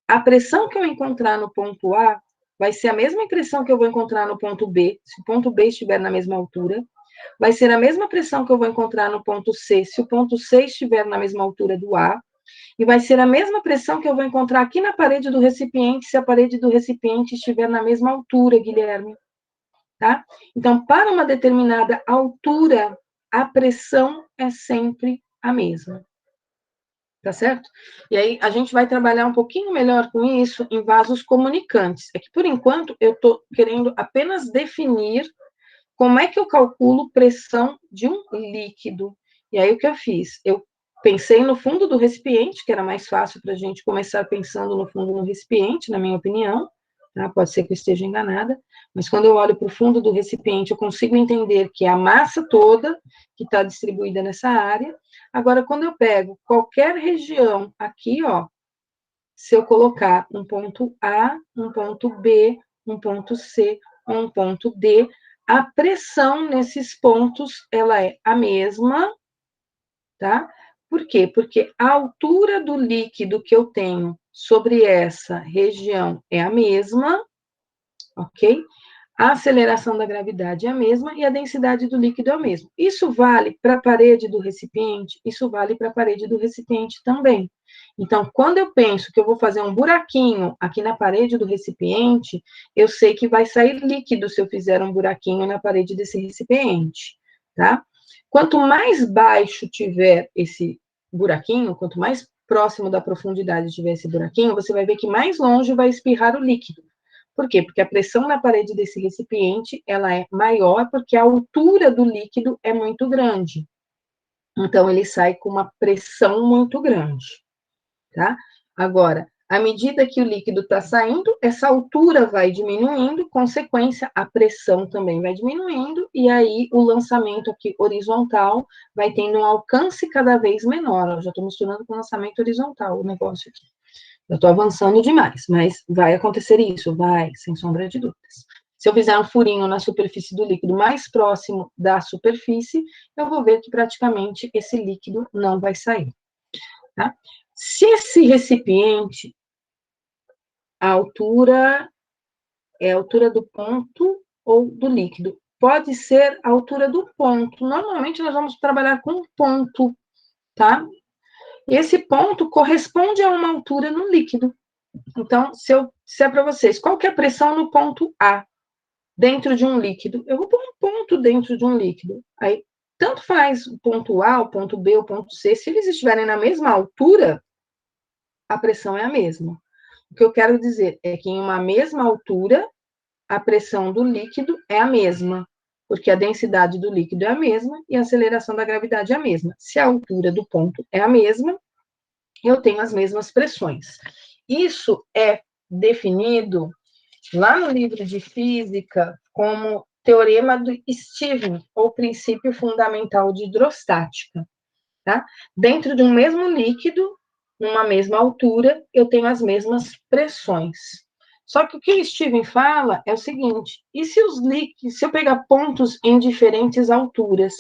a pressão que eu encontrar no ponto A vai ser a mesma pressão que eu vou encontrar no ponto B, se o ponto B estiver na mesma altura. Vai ser a mesma pressão que eu vou encontrar no ponto C, se o ponto C estiver na mesma altura do A. E vai ser a mesma pressão que eu vou encontrar aqui na parede do recipiente, se a parede do recipiente estiver na mesma altura, Guilherme. tá? Então, para uma determinada altura, a pressão é sempre a mesma. Tá certo? E aí, a gente vai trabalhar um pouquinho melhor com isso em vasos comunicantes. É que, por enquanto, eu estou querendo apenas definir como é que eu calculo pressão de um líquido. E aí, o que eu fiz? Eu pensei no fundo do recipiente, que era mais fácil para a gente começar pensando no fundo do recipiente, na minha opinião. Tá? Pode ser que eu esteja enganada, mas quando eu olho para o fundo do recipiente, eu consigo entender que é a massa toda que está distribuída nessa área. Agora, quando eu pego qualquer região aqui, ó, se eu colocar um ponto A, um ponto B, um ponto C, um ponto D, a pressão nesses pontos, ela é a mesma, tá? Por quê? Porque a altura do líquido que eu tenho sobre essa região é a mesma, ok? A aceleração da gravidade é a mesma e a densidade do líquido é a mesma. Isso vale para a parede do recipiente, isso vale para a parede do recipiente também. Então, quando eu penso que eu vou fazer um buraquinho aqui na parede do recipiente, eu sei que vai sair líquido se eu fizer um buraquinho na parede desse recipiente, tá? Quanto mais baixo tiver esse buraquinho, quanto mais próximo da profundidade tiver esse buraquinho, você vai ver que mais longe vai espirrar o líquido. Por quê? Porque a pressão na parede desse recipiente, ela é maior porque a altura do líquido é muito grande. Então, ele sai com uma pressão muito grande, tá? Agora, à medida que o líquido está saindo, essa altura vai diminuindo, consequência, a pressão também vai diminuindo, e aí o lançamento aqui horizontal vai tendo um alcance cada vez menor. Eu já estou misturando com o lançamento horizontal o negócio aqui. Eu estou avançando demais, mas vai acontecer isso, vai, sem sombra de dúvidas. Se eu fizer um furinho na superfície do líquido mais próximo da superfície, eu vou ver que praticamente esse líquido não vai sair, tá? Se esse recipiente, a altura é a altura do ponto ou do líquido, pode ser a altura do ponto. Normalmente nós vamos trabalhar com ponto, tá? Esse ponto corresponde a uma altura no líquido. Então, se eu disser para vocês, qual que é a pressão no ponto A, dentro de um líquido? Eu vou pôr um ponto dentro de um líquido. Aí, tanto faz o ponto A, o ponto B, o ponto C, se eles estiverem na mesma altura, a pressão é a mesma. O que eu quero dizer é que em uma mesma altura, a pressão do líquido é a mesma, porque a densidade do líquido é a mesma e a aceleração da gravidade é a mesma. Se a altura do ponto é a mesma, eu tenho as mesmas pressões. Isso é definido lá no livro de física como teorema do Stevens, ou princípio fundamental de hidrostática, tá? Dentro de um mesmo líquido, numa mesma altura, eu tenho as mesmas pressões. Só que o que o Stevens fala é o seguinte: e se os líquidos, se eu pegar pontos em diferentes alturas?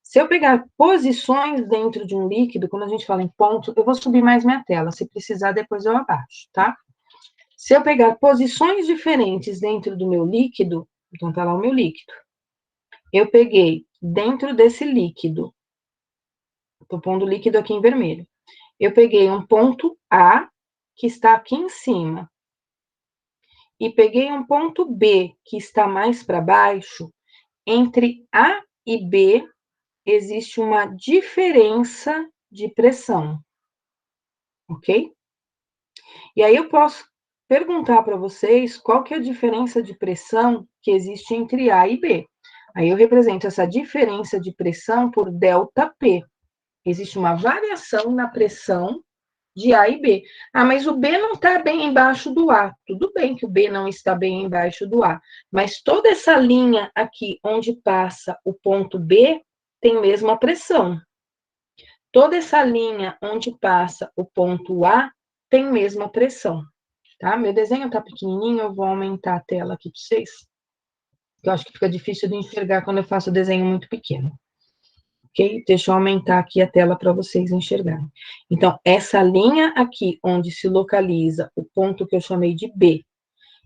Se eu pegar posições dentro de um líquido, quando a gente fala em ponto, eu vou subir mais minha tela, se precisar, depois eu abaixo, tá? Se eu pegar posições diferentes dentro do meu líquido, então tá lá o meu líquido. Eu peguei dentro desse líquido, tô pondo o líquido aqui em vermelho. Eu peguei um ponto A, que está aqui em cima, e peguei um ponto B, que está mais para baixo. Entre A e B, existe uma diferença de pressão, ok? E aí eu posso perguntar para vocês qual que é a diferença de pressão que existe entre A e B. Aí eu represento essa diferença de pressão por ΔP. Existe uma variação na pressão de A e B. Ah, mas o B não está bem embaixo do A. Tudo bem que o B não está bem embaixo do A, mas toda essa linha aqui onde passa o ponto B tem mesma pressão. Toda essa linha onde passa o ponto A tem mesma pressão, tá? Meu desenho tá pequenininho, eu vou aumentar a tela aqui para vocês, que eu acho que fica difícil de enxergar quando eu faço o desenho muito pequeno. Ok? Deixa eu aumentar aqui a tela para vocês enxergarem. Então, essa linha aqui, onde se localiza o ponto que eu chamei de B,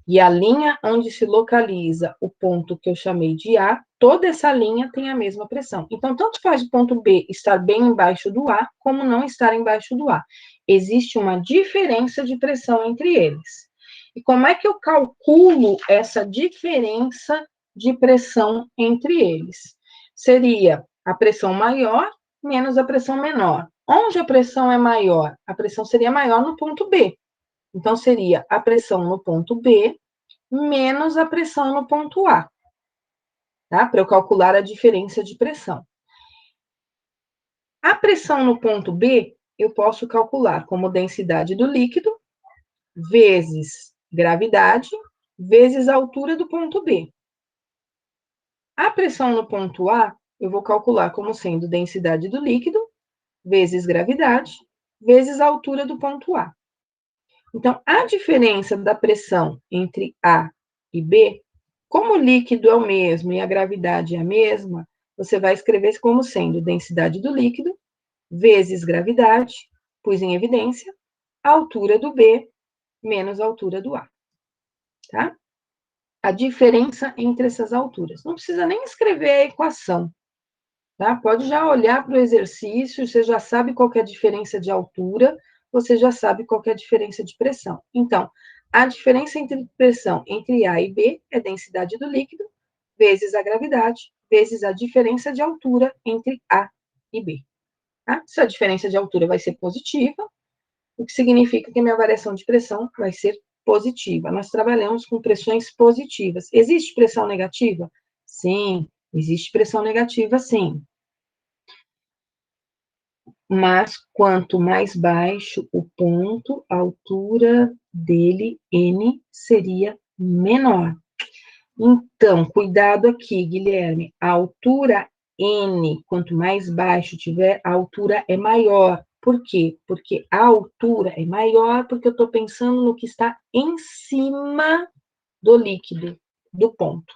e a linha onde se localiza o ponto que eu chamei de A, toda essa linha tem a mesma pressão. Então, tanto faz o ponto B estar bem embaixo do A, como não estar embaixo do A. Existe uma diferença de pressão entre eles. E como é que eu calculo essa diferença de pressão entre eles. Seria a pressão maior menos a pressão menor. Onde a pressão é maior? A pressão seria maior no ponto B. Então, seria a pressão no ponto B menos a pressão no ponto A, tá? Para eu calcular a diferença de pressão. A pressão no ponto B, eu posso calcular como densidade do líquido, vezes gravidade, vezes a altura do ponto B. A pressão no ponto A, eu vou calcular como sendo densidade do líquido, vezes gravidade, vezes a altura do ponto A. Então, a diferença da pressão entre A e B, como o líquido é o mesmo e a gravidade é a mesma, você vai escrever como sendo densidade do líquido, vezes gravidade, pus em evidência, a altura do B menos a altura do A, tá? A diferença entre essas alturas. Não precisa nem escrever a equação, tá? Pode já olhar para o exercício, você já sabe qual é a diferença de altura, você já sabe qual é a diferença de pressão. Então, a diferença entre pressão entre A e B é densidade do líquido, vezes a gravidade, vezes a diferença de altura entre A e B. Tá? Se a diferença de altura vai ser positiva, o que significa que a minha variação de pressão vai ser positiva. Nós trabalhamos com pressões positivas. Existe pressão negativa? Sim, existe pressão negativa, sim. Mas quanto mais baixo o ponto, a altura dele, N, seria menor. Então, cuidado aqui, Guilherme. A altura N, quanto mais baixo tiver, a altura é maior. Por quê? Porque a altura é maior porque eu estou pensando no que está em cima do líquido, do ponto,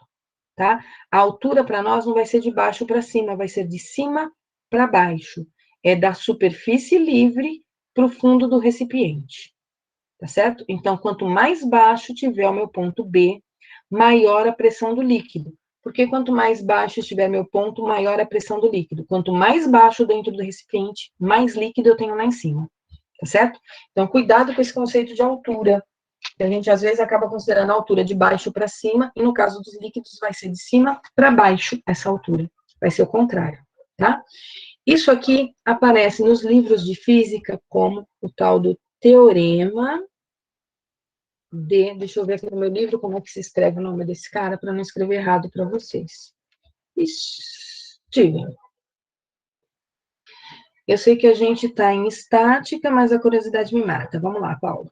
tá? A altura para nós não vai ser de baixo para cima, vai ser de cima para baixo. É da superfície livre para o fundo do recipiente, tá certo? Então, quanto mais baixo tiver o meu ponto B, maior a pressão do líquido. Porque quanto mais baixo estiver meu ponto, maior a pressão do líquido. Quanto mais baixo dentro do recipiente, mais líquido eu tenho lá em cima, tá certo? Então, cuidado com esse conceito de altura, que a gente às vezes acaba considerando a altura de baixo para cima, e no caso dos líquidos vai ser de cima para baixo essa altura. Vai ser o contrário, tá? Isso aqui aparece nos livros de física como o tal do teorema deixa eu ver aqui no meu livro como é que se escreve o nome desse cara, para não escrever errado para vocês. Steven. Eu sei que a gente está em estática, mas a curiosidade me mata. Vamos lá, Paulo.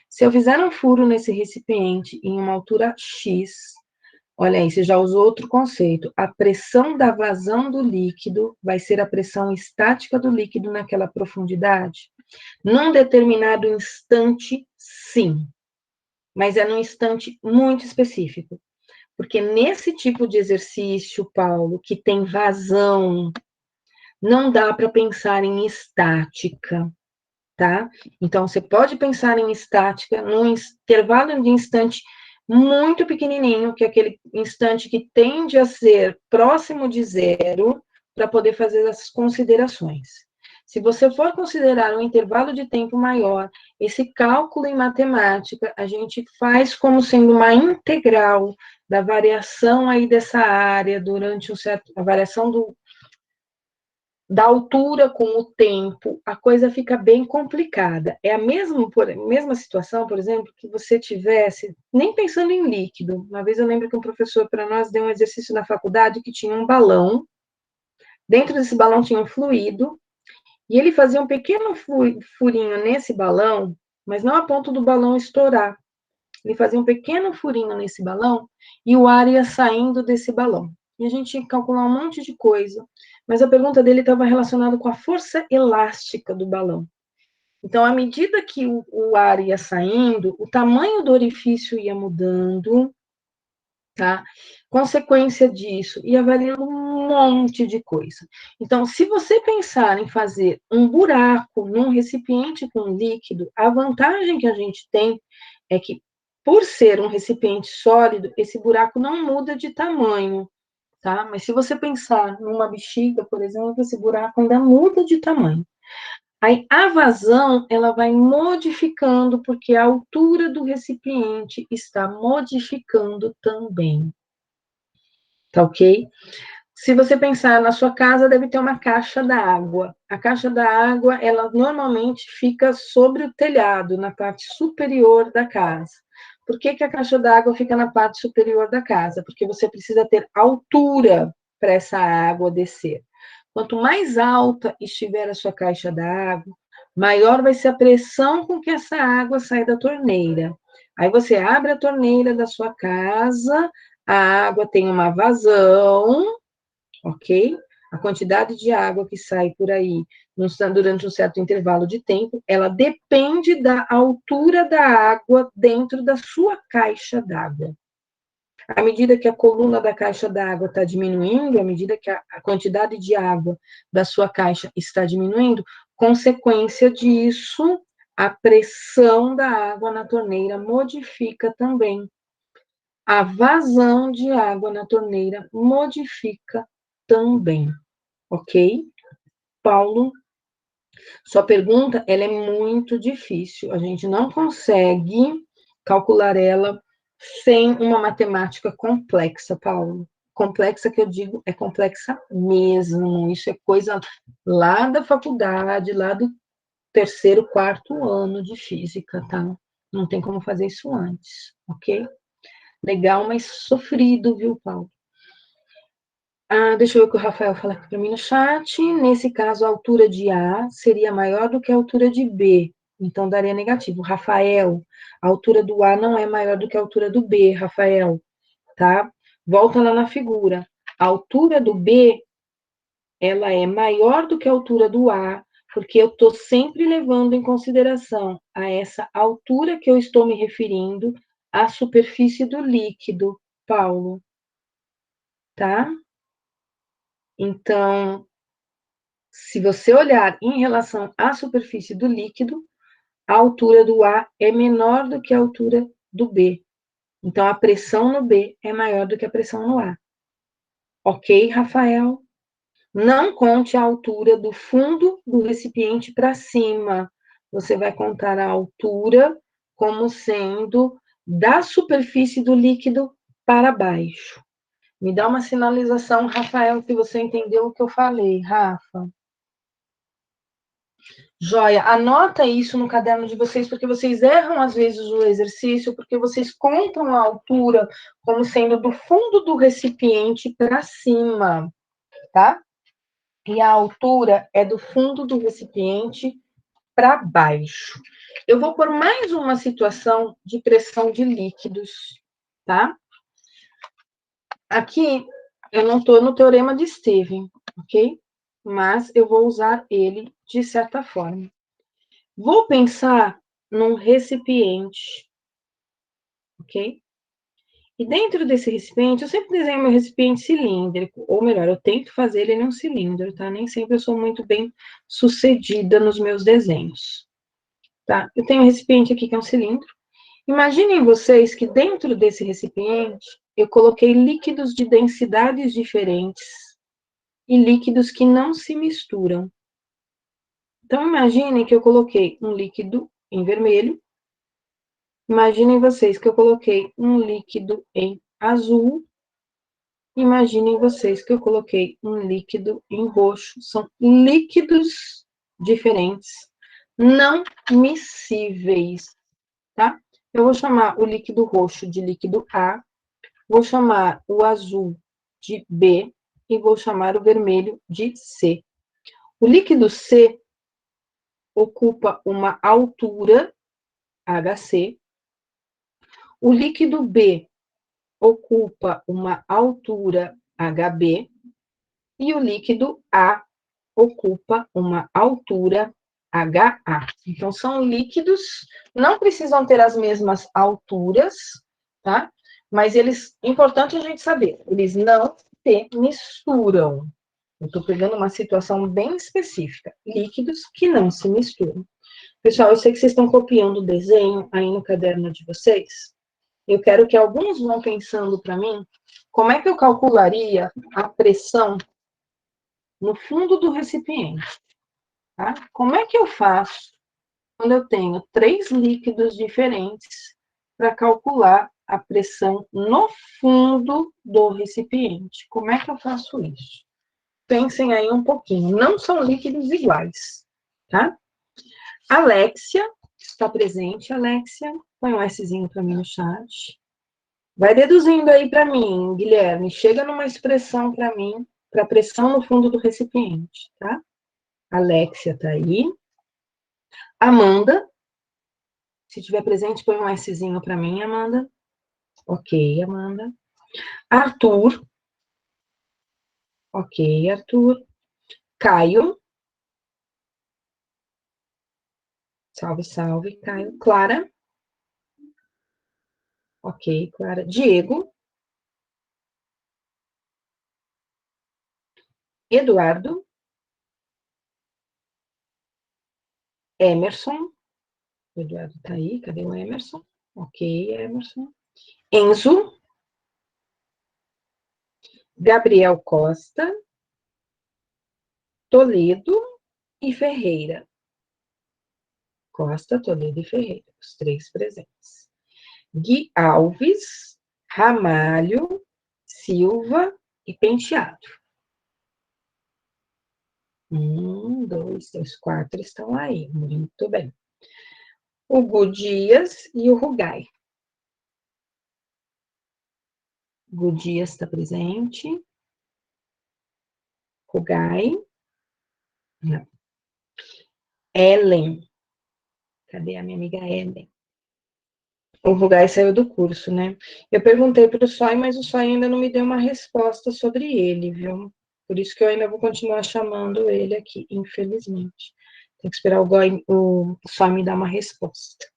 Se eu fizer um furo nesse recipiente em uma altura X, olha aí, você já usou outro conceito. A pressão da vazão do líquido vai ser a pressão estática do líquido naquela profundidade? Num determinado instante, sim. Mas é num instante muito específico. Porque nesse tipo de exercício, Paulo, que tem vazão, não dá para pensar em estática, tá? Então, você pode pensar em estática num intervalo de instante muito pequenininho, que é aquele instante que tende a ser próximo de zero, para poder fazer essas considerações. Se você for considerar um intervalo de tempo maior, esse cálculo em matemática, a gente faz como sendo uma integral da variação aí dessa área durante a variação da altura com o tempo, a coisa fica bem complicada. É a mesma situação, por exemplo, que você tivesse, nem pensando em líquido. Uma vez eu lembro que um professor para nós deu um exercício na faculdade que tinha um balão, dentro desse balão tinha um fluido, e ele fazia um pequeno furinho nesse balão, mas não a ponto do balão estourar. Ele fazia um pequeno furinho nesse balão e o ar ia saindo desse balão. E a gente tinha que calcular um monte de coisa, mas a pergunta dele estava relacionada com a força elástica do balão. Então, à medida que o ar ia saindo, o tamanho do orifício ia mudando, tá? Consequência disso, ia variando um monte de coisa. Então, se você pensar em fazer um buraco num recipiente com líquido, a vantagem que a gente tem é que, por ser um recipiente sólido, esse buraco não muda de tamanho, tá? Mas se você pensar numa bexiga, por exemplo, esse buraco ainda muda de tamanho. Aí, a vazão, ela vai modificando, porque a altura do recipiente está modificando também. tá ok? Se você pensar na sua casa, deve ter uma caixa d'água. A caixa d'água, ela normalmente fica sobre o telhado, na parte superior da casa. Por que que a caixa d'água fica na parte superior da casa? Porque você precisa ter altura para essa água descer. Quanto mais alta estiver a sua caixa d'água, maior vai ser a pressão com que essa água sai da torneira. Aí você abre a torneira da sua casa, a água tem uma vazão, ok? A quantidade de água que sai por aí durante um certo intervalo de tempo, ela depende da altura da água dentro da sua caixa d'água. À medida que a coluna da caixa d'água está diminuindo, à medida que a quantidade de água da sua caixa está diminuindo, consequência disso, a pressão da água na torneira modifica também. A vazão de água na torneira modifica também, ok? Paulo, sua pergunta, ela é muito difícil. A gente não consegue calcular ela sem uma matemática complexa, Paulo. Complexa que eu digo é complexa mesmo. Isso é coisa lá da faculdade, lá do terceiro, quarto ano de física, tá? Não tem como fazer isso antes, ok? Legal, mas sofrido, viu, Paulo? Deixa eu ver o que o Rafael fala aqui para mim no chat. Nesse caso, a altura de A seria maior do que a altura de B, então daria negativo. Rafael, a altura do A não é maior do que a altura do B, Rafael, tá? Volta lá na figura. A altura do B, ela é maior do que a altura do A, porque eu estou sempre levando em consideração a essa altura que eu estou me referindo à superfície do líquido, Paulo, tá? Então, se você olhar em relação à superfície do líquido, a altura do A é menor do que a altura do B. Então, a pressão no B é maior do que a pressão no A. Ok, Rafael? Não conte a altura do fundo do recipiente para cima. Você vai contar a altura como sendo da superfície do líquido para baixo. Me dá uma sinalização, Rafael, se você entendeu o que eu falei, Rafa. Joia, anota isso no caderno de vocês, porque vocês erram às vezes o exercício, porque vocês contam a altura como sendo do fundo do recipiente para cima, tá? E a altura é do fundo do recipiente para baixo. Eu vou por mais uma situação de pressão de líquidos, tá? Aqui eu não estou no teorema de Stevens, ok? Mas eu vou usar ele de certa forma. Vou pensar num recipiente, ok? E dentro desse recipiente, eu sempre desenho meu recipiente cilíndrico, ou melhor, eu tento fazer ele em um cilindro, tá? Nem sempre eu sou muito bem sucedida nos meus desenhos, tá? Eu tenho um recipiente aqui que é um cilindro. Imaginem vocês que dentro desse recipiente, eu coloquei líquidos de densidades diferentes e líquidos que não se misturam. Então, imaginem que eu coloquei um líquido em vermelho. Imaginem vocês que eu coloquei um líquido em azul. Imaginem vocês que eu coloquei um líquido em roxo. São líquidos diferentes, não miscíveis, tá? Eu vou chamar o líquido roxo de líquido A, vou chamar o azul de B e vou chamar o vermelho de C. O líquido C ocupa uma altura, HC. O líquido B ocupa uma altura, HB, e o líquido A ocupa uma altura, HA. Então, são líquidos, não precisam ter as mesmas alturas, tá? Mas eles, importante a gente saber, eles não se misturam. Eu estou pegando uma situação bem específica, líquidos que não se misturam. Pessoal, eu sei que vocês estão copiando o desenho aí no caderno de vocês. Eu quero que alguns vão pensando para mim como é que eu calcularia a pressão no fundo do recipiente, tá? Como é que eu faço quando eu tenho 3 líquidos diferentes para calcular a pressão no fundo do recipiente. Como é que eu faço isso? Pensem aí um pouquinho. Não são líquidos iguais, tá? Alexia está presente. Alexia, põe um Szinho para mim no chat. Vai deduzindo aí para mim, Guilherme. Chega numa expressão para mim, para pressão no fundo do recipiente, tá? Alexia tá aí. Amanda, se tiver presente, põe um Szinho para mim, Amanda. Ok, Amanda. Arthur. Ok, Arthur. Caio. Salve, salve, Caio. Clara. Ok, Clara. Diego. Eduardo. Emerson. O Eduardo tá aí. Cadê o Emerson? Ok, Emerson. Enzo. Gabriel Costa. Toledo e Ferreira. Costa, Toledo e Ferreira. Os três presentes. Gui Alves, Ramalho, Silva e Penteado. 1, 2, 3, 4 estão aí. Muito bem. Hugo Dias e o Rugai. Hugo Dias está presente. Rugai. Não. Ellen. Cadê a minha amiga Ellen? O Rugai saiu do curso, né? Eu perguntei para o Sói, mas o Sói ainda não me deu uma resposta sobre ele, viu? Por isso que eu ainda vou continuar chamando ele aqui, infelizmente. Tem que esperar o Sói me dar uma resposta.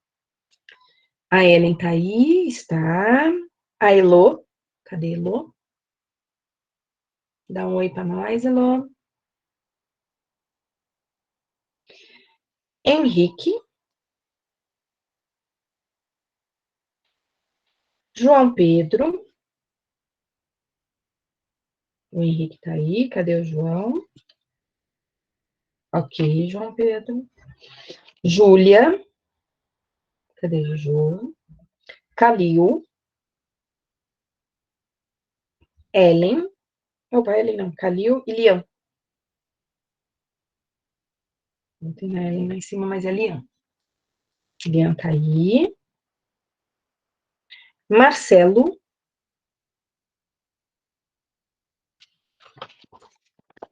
A Ellen tá aí, está. A Elô. Cadê a Elô? Dá um oi para nós, Elô. Henrique. João Pedro. O Henrique tá aí, cadê o João? Ok, João Pedro. Júlia. Cadê o Ju? Calil. Ellen. Opa, Ellen não. Calil e Lian. Não tem a Ellen lá em cima, mas é Lian. Lian tá aí. Marcelo.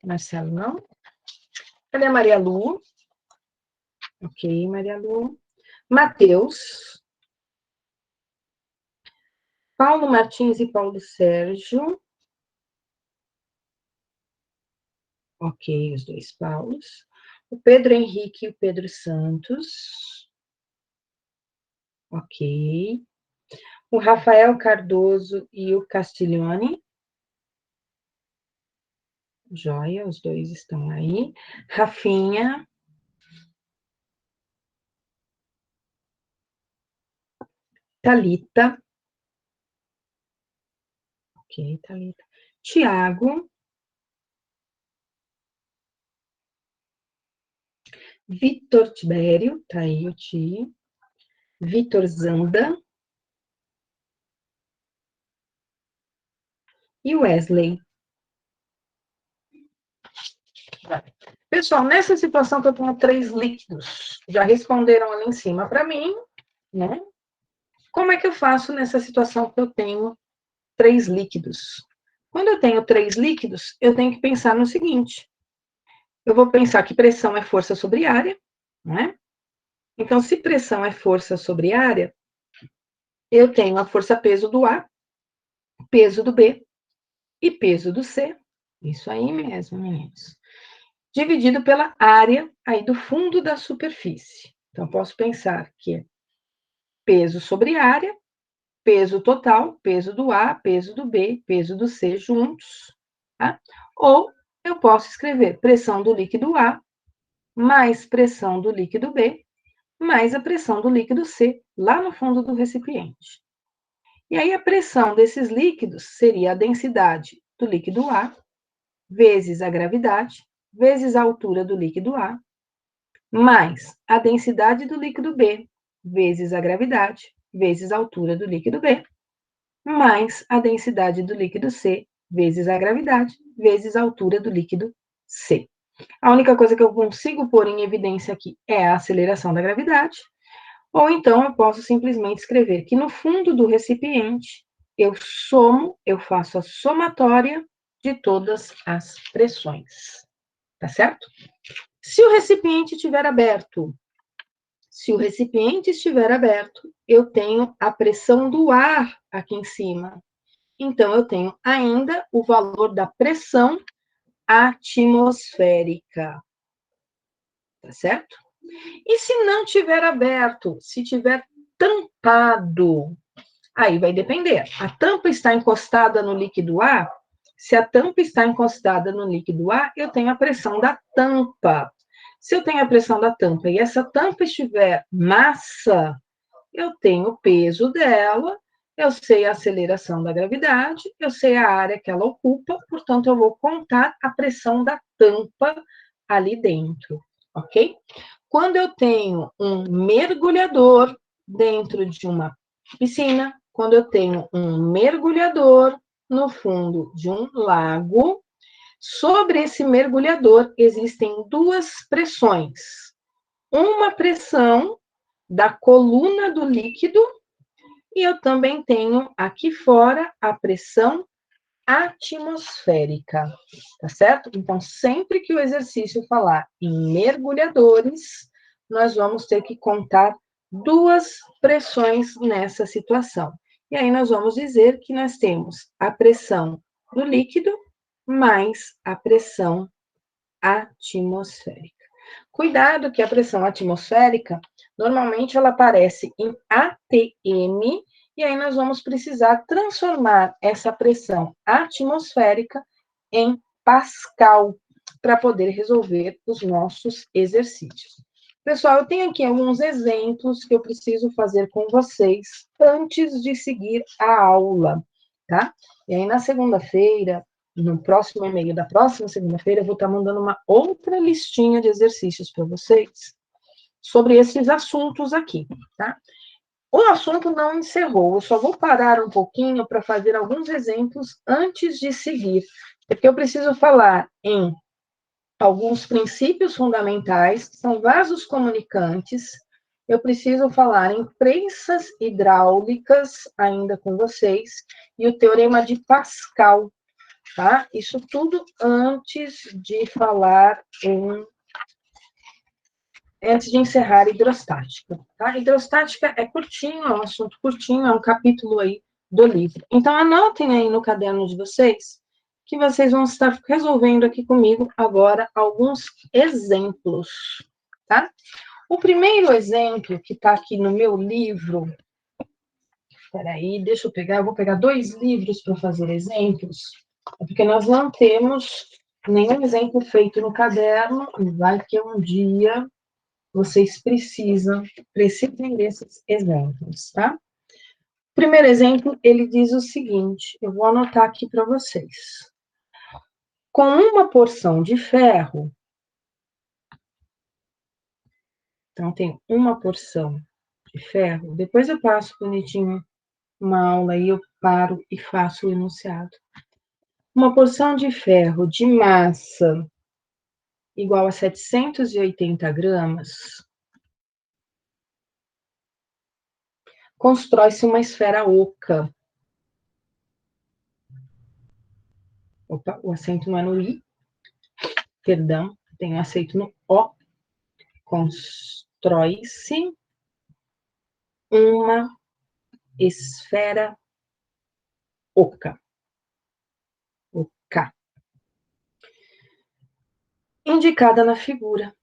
Marcelo não. Cadê a Maria Lu? Ok, Maria Lu. Matheus. Paulo Martins e Paulo Sérgio. Ok, os dois Paulos. O Pedro Henrique e o Pedro Santos. Ok. O Rafael Cardoso e o Castiglione. Joia, os dois estão aí. Rafinha. Thalita. Ok, Thalita. Tiago. Vitor Tibério, tá aí o Ti. Vitor Zanda. E Wesley. Pessoal, nessa situação que eu tenho 3 líquidos, já responderam ali em cima para mim, né? Como é que eu faço nessa situação que eu tenho 3 líquidos? Quando eu tenho 3 líquidos, eu tenho que pensar no seguinte: eu vou pensar que pressão é força sobre área, né? Então, se pressão é força sobre área, eu tenho a força-peso do A, peso do B e peso do C. Isso aí mesmo, meninos. Dividido pela área aí do fundo da superfície. Então, posso pensar que é peso sobre área, peso total, peso do A, peso do B, peso do C juntos, tá? Ou eu posso escrever pressão do líquido A mais pressão do líquido B mais a pressão do líquido C lá no fundo do recipiente. E aí a pressão desses líquidos seria a densidade do líquido A vezes a gravidade vezes a altura do líquido A mais a densidade do líquido B vezes a gravidade vezes a altura do líquido B mais a densidade do líquido C, vezes a gravidade, vezes a altura do líquido C. A única coisa que eu consigo pôr em evidência aqui é a aceleração da gravidade, ou então eu posso simplesmente escrever que no fundo do recipiente eu faço a somatória de todas as pressões, tá certo? Se o recipiente estiver aberto, eu tenho a pressão do ar aqui em cima. Então, eu tenho ainda o valor da pressão atmosférica, tá certo? E se não tiver aberto, se tiver tampado, aí vai depender. A tampa está encostada no líquido A? Se a tampa está encostada no líquido A, eu tenho a pressão da tampa. Se eu tenho a pressão da tampa e essa tampa estiver massa, eu tenho o peso dela, eu sei a aceleração da gravidade, eu sei a área que ela ocupa, portanto, eu vou contar a pressão da tampa ali dentro, ok? Quando eu tenho um mergulhador dentro de uma piscina, quando eu tenho um mergulhador no fundo de um lago, sobre esse mergulhador existem duas pressões. Uma pressão da coluna do líquido e eu também tenho aqui fora a pressão atmosférica, tá certo? Então, sempre que o exercício falar em mergulhadores, nós vamos ter que contar duas pressões nessa situação. E aí nós vamos dizer que nós temos a pressão do líquido mais a pressão atmosférica. Cuidado que a pressão atmosférica, normalmente ela aparece em ATM, e aí nós vamos precisar transformar essa pressão atmosférica em Pascal, para poder resolver os nossos exercícios. Pessoal, eu tenho aqui alguns exemplos que eu preciso fazer com vocês antes de seguir a aula, tá? E aí, na segunda-feira, no próximo e-mail da próxima segunda-feira, eu vou estar mandando uma outra listinha de exercícios para vocês sobre esses assuntos aqui, tá? O assunto não encerrou, eu só vou parar um pouquinho para fazer alguns exemplos antes de seguir, porque eu preciso falar em alguns princípios fundamentais, que são vasos comunicantes, eu preciso falar em prensas hidráulicas ainda com vocês, e o teorema de Pascal, tá? Isso tudo antes de falar antes de encerrar a hidrostática, tá? Hidrostática é curtinho, é um assunto curtinho, é um capítulo aí do livro. Então, anotem aí no caderno de vocês, que vocês vão estar resolvendo aqui comigo agora alguns exemplos, tá? O primeiro exemplo que está aqui no meu livro, peraí, deixa eu pegar, eu vou pegar 2 livros para fazer exemplos, porque nós não temos nenhum exemplo feito no caderno, e vai que um dia vocês precisem desses exemplos, tá? O primeiro exemplo, ele diz o seguinte, eu vou anotar aqui para vocês. Com uma porção de ferro, então tem uma porção de ferro, depois eu passo bonitinho uma aula aí, eu paro e faço o enunciado. Uma porção de ferro de massa igual a 780 gramas, constrói-se uma esfera oca. Opa, o acento não é no I, perdão, tem um acento no O. Constrói-se uma esfera oca. Oca. Indicada na figura.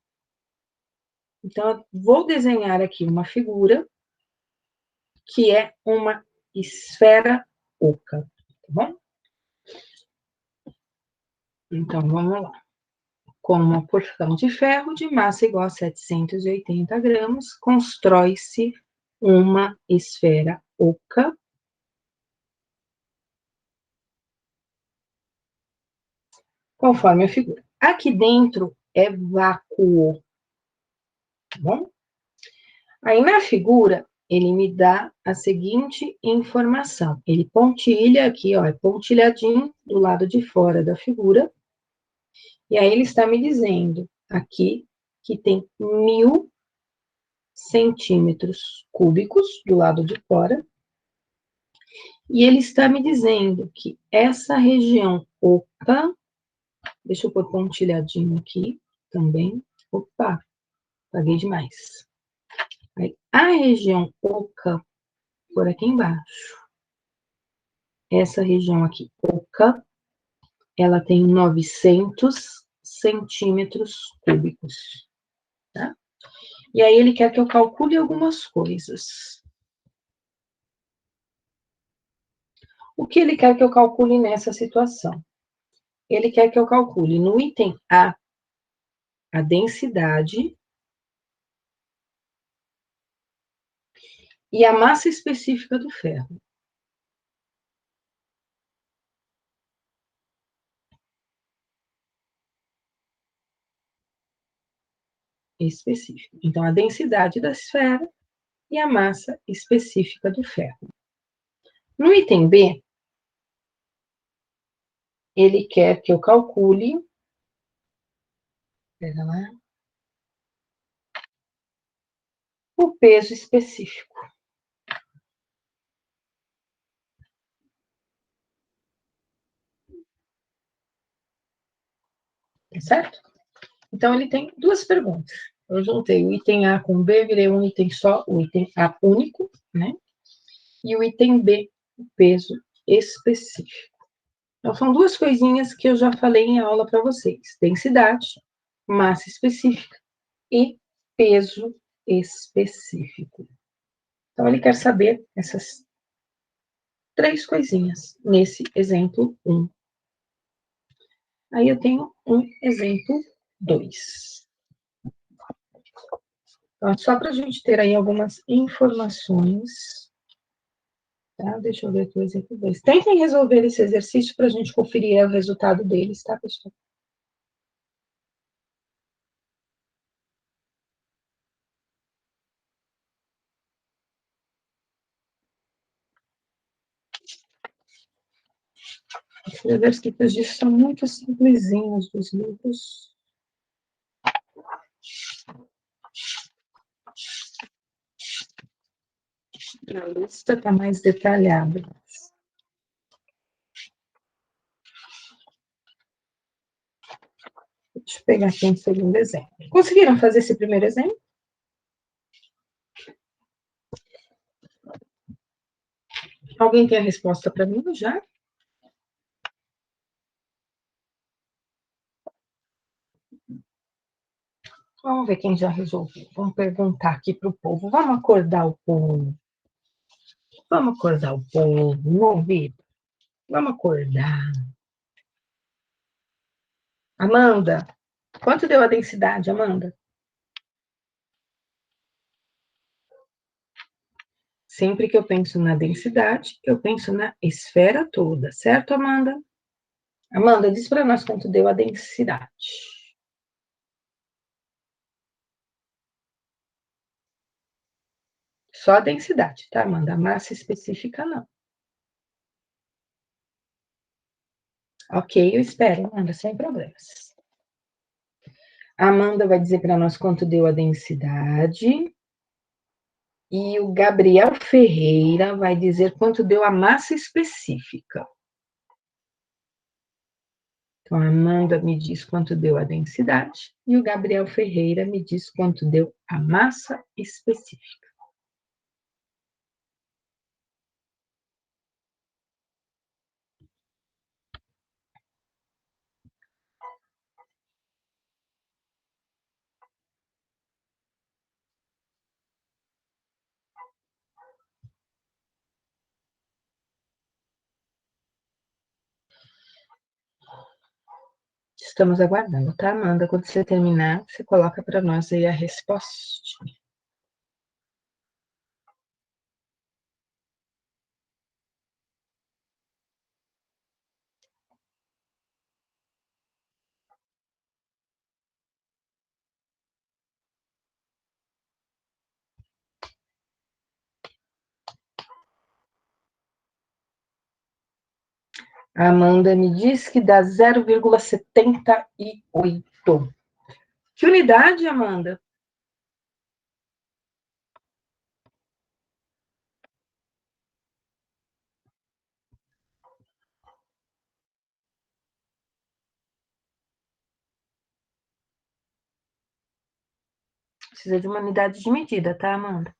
Então, eu vou desenhar aqui uma figura que é uma esfera oca, tá bom? Então, vamos lá. Com uma porção de ferro de massa igual a 780 gramas, constrói-se uma esfera oca conforme a figura. Aqui dentro é vácuo, tá bom? Aí na figura ele me dá a seguinte informação. Ele pontilha aqui, ó, é pontilhadinho do lado de fora da figura. E aí ele está me dizendo aqui que tem 1000 centímetros cúbicos do lado de fora. E ele está me dizendo que essa região oca, deixa eu pôr pontilhadinho aqui também. Opa, paguei demais. Aí, a região oca, por aqui embaixo, essa região aqui, oca, ela tem 900 centímetros cúbicos, tá? E aí ele quer que eu calcule algumas coisas. O que ele quer que eu calcule nessa situação? Ele quer que eu calcule no item a densidade e a massa específica do ferro. Específico. Então, a densidade da esfera e a massa específica do ferro. No item B, ele quer que eu calcule, pera lá, o peso específico. Tá certo? Então, ele tem duas perguntas. Eu juntei o item A com B, virei um item só, o item A único, né? E o item B, o peso específico. Então, são duas coisinhas que eu já falei em aula para vocês: densidade, massa específica e peso específico. Então, ele quer saber essas três coisinhas nesse exemplo 1. Aí eu tenho um exemplo 2. Então, só para a gente ter aí algumas informações. Tá? Deixa eu ver aqui o exemplo 2. Tentem resolver esse exercício para a gente conferir o resultado deles, tá, pessoal? Os exercícios disso são muito simplesinhos dos livros. A lista está mais detalhada. Deixa eu pegar aqui um segundo exemplo. Conseguiram fazer esse primeiro exemplo? Alguém tem a resposta para mim já? Vamos ver quem já resolveu. Vamos perguntar aqui para o povo. Vamos acordar o povo. Vamos acordar o povo. Vamos ver. Vamos acordar. Amanda, quanto deu a densidade, Amanda? Sempre que eu penso na densidade, eu penso na esfera toda, certo, Amanda? Amanda, diz para nós quanto deu a densidade. Só a densidade, tá, Amanda? A massa específica, não. Ok, eu espero, Amanda, sem problemas. A Amanda vai dizer para nós quanto deu a densidade. E o Gabriel Ferreira vai dizer quanto deu a massa específica. Então, a Amanda me diz quanto deu a densidade e o Gabriel Ferreira me diz quanto deu a massa específica. Estamos aguardando, tá, Amanda? Quando você terminar, você coloca para nós aí a resposta. A Amanda me diz que dá 0,78. Que unidade, Amanda? Precisa de uma unidade de medida, tá, Amanda?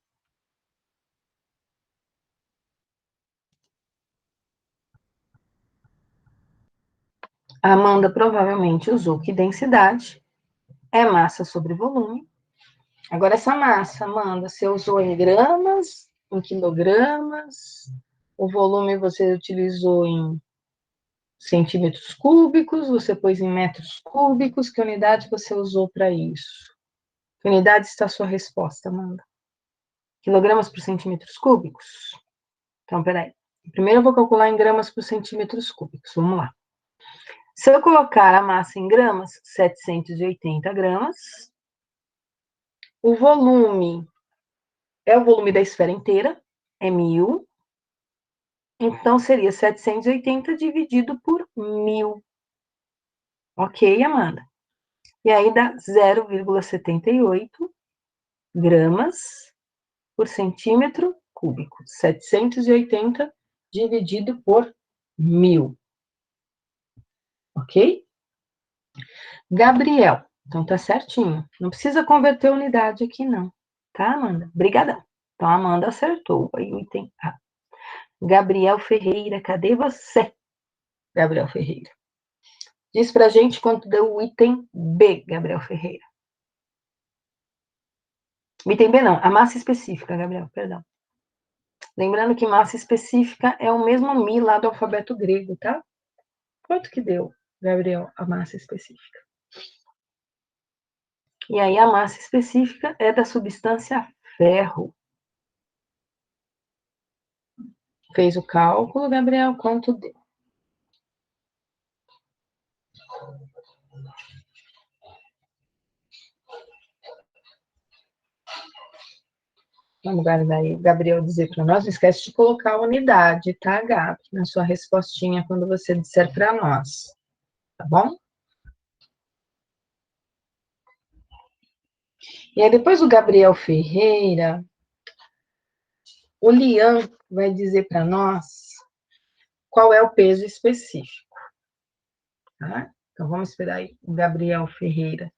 A Amanda provavelmente usou que densidade é massa sobre volume. Agora, essa massa, Amanda, você usou em gramas, em quilogramas? O volume você utilizou em centímetros cúbicos? Você pôs em metros cúbicos? Que unidade você usou para isso? Que unidade está a sua resposta, Amanda? Quilogramas por centímetros cúbicos? Então, peraí. Primeiro eu vou calcular em gramas por centímetros cúbicos. Vamos lá. Se eu colocar a massa em gramas, 780 gramas, o volume é o volume da esfera inteira, é 1.000. Então, seria 780 dividido por 1.000. Ok, Amanda? E aí dá 0,78 gramas por centímetro cúbico. 780 dividido por 1.000. Ok? Gabriel. Então, tá certinho. Não precisa converter a unidade aqui, não. Tá, Amanda? Obrigadão. Então, a Amanda acertou. Aí o item A. Gabriel Ferreira, cadê você? Gabriel Ferreira. Diz pra gente quanto deu o item B, Gabriel Ferreira. O item B não, a massa específica, Gabriel, perdão. Lembrando que massa específica é o mesmo Mi lá do alfabeto grego, tá? Quanto que deu, Gabriel, a massa específica? E aí a massa específica é da substância ferro. Fez o cálculo, Gabriel, quanto deu? Vamos guardar aí, Gabriel dizer para nós. Não esquece de colocar a unidade, tá, Gabi? Na sua respostinha, quando você disser para nós. Tá bom? E aí, depois do Gabriel Ferreira, o Lian vai dizer para nós qual é o peso específico. Tá? Então, vamos esperar aí o Gabriel Ferreira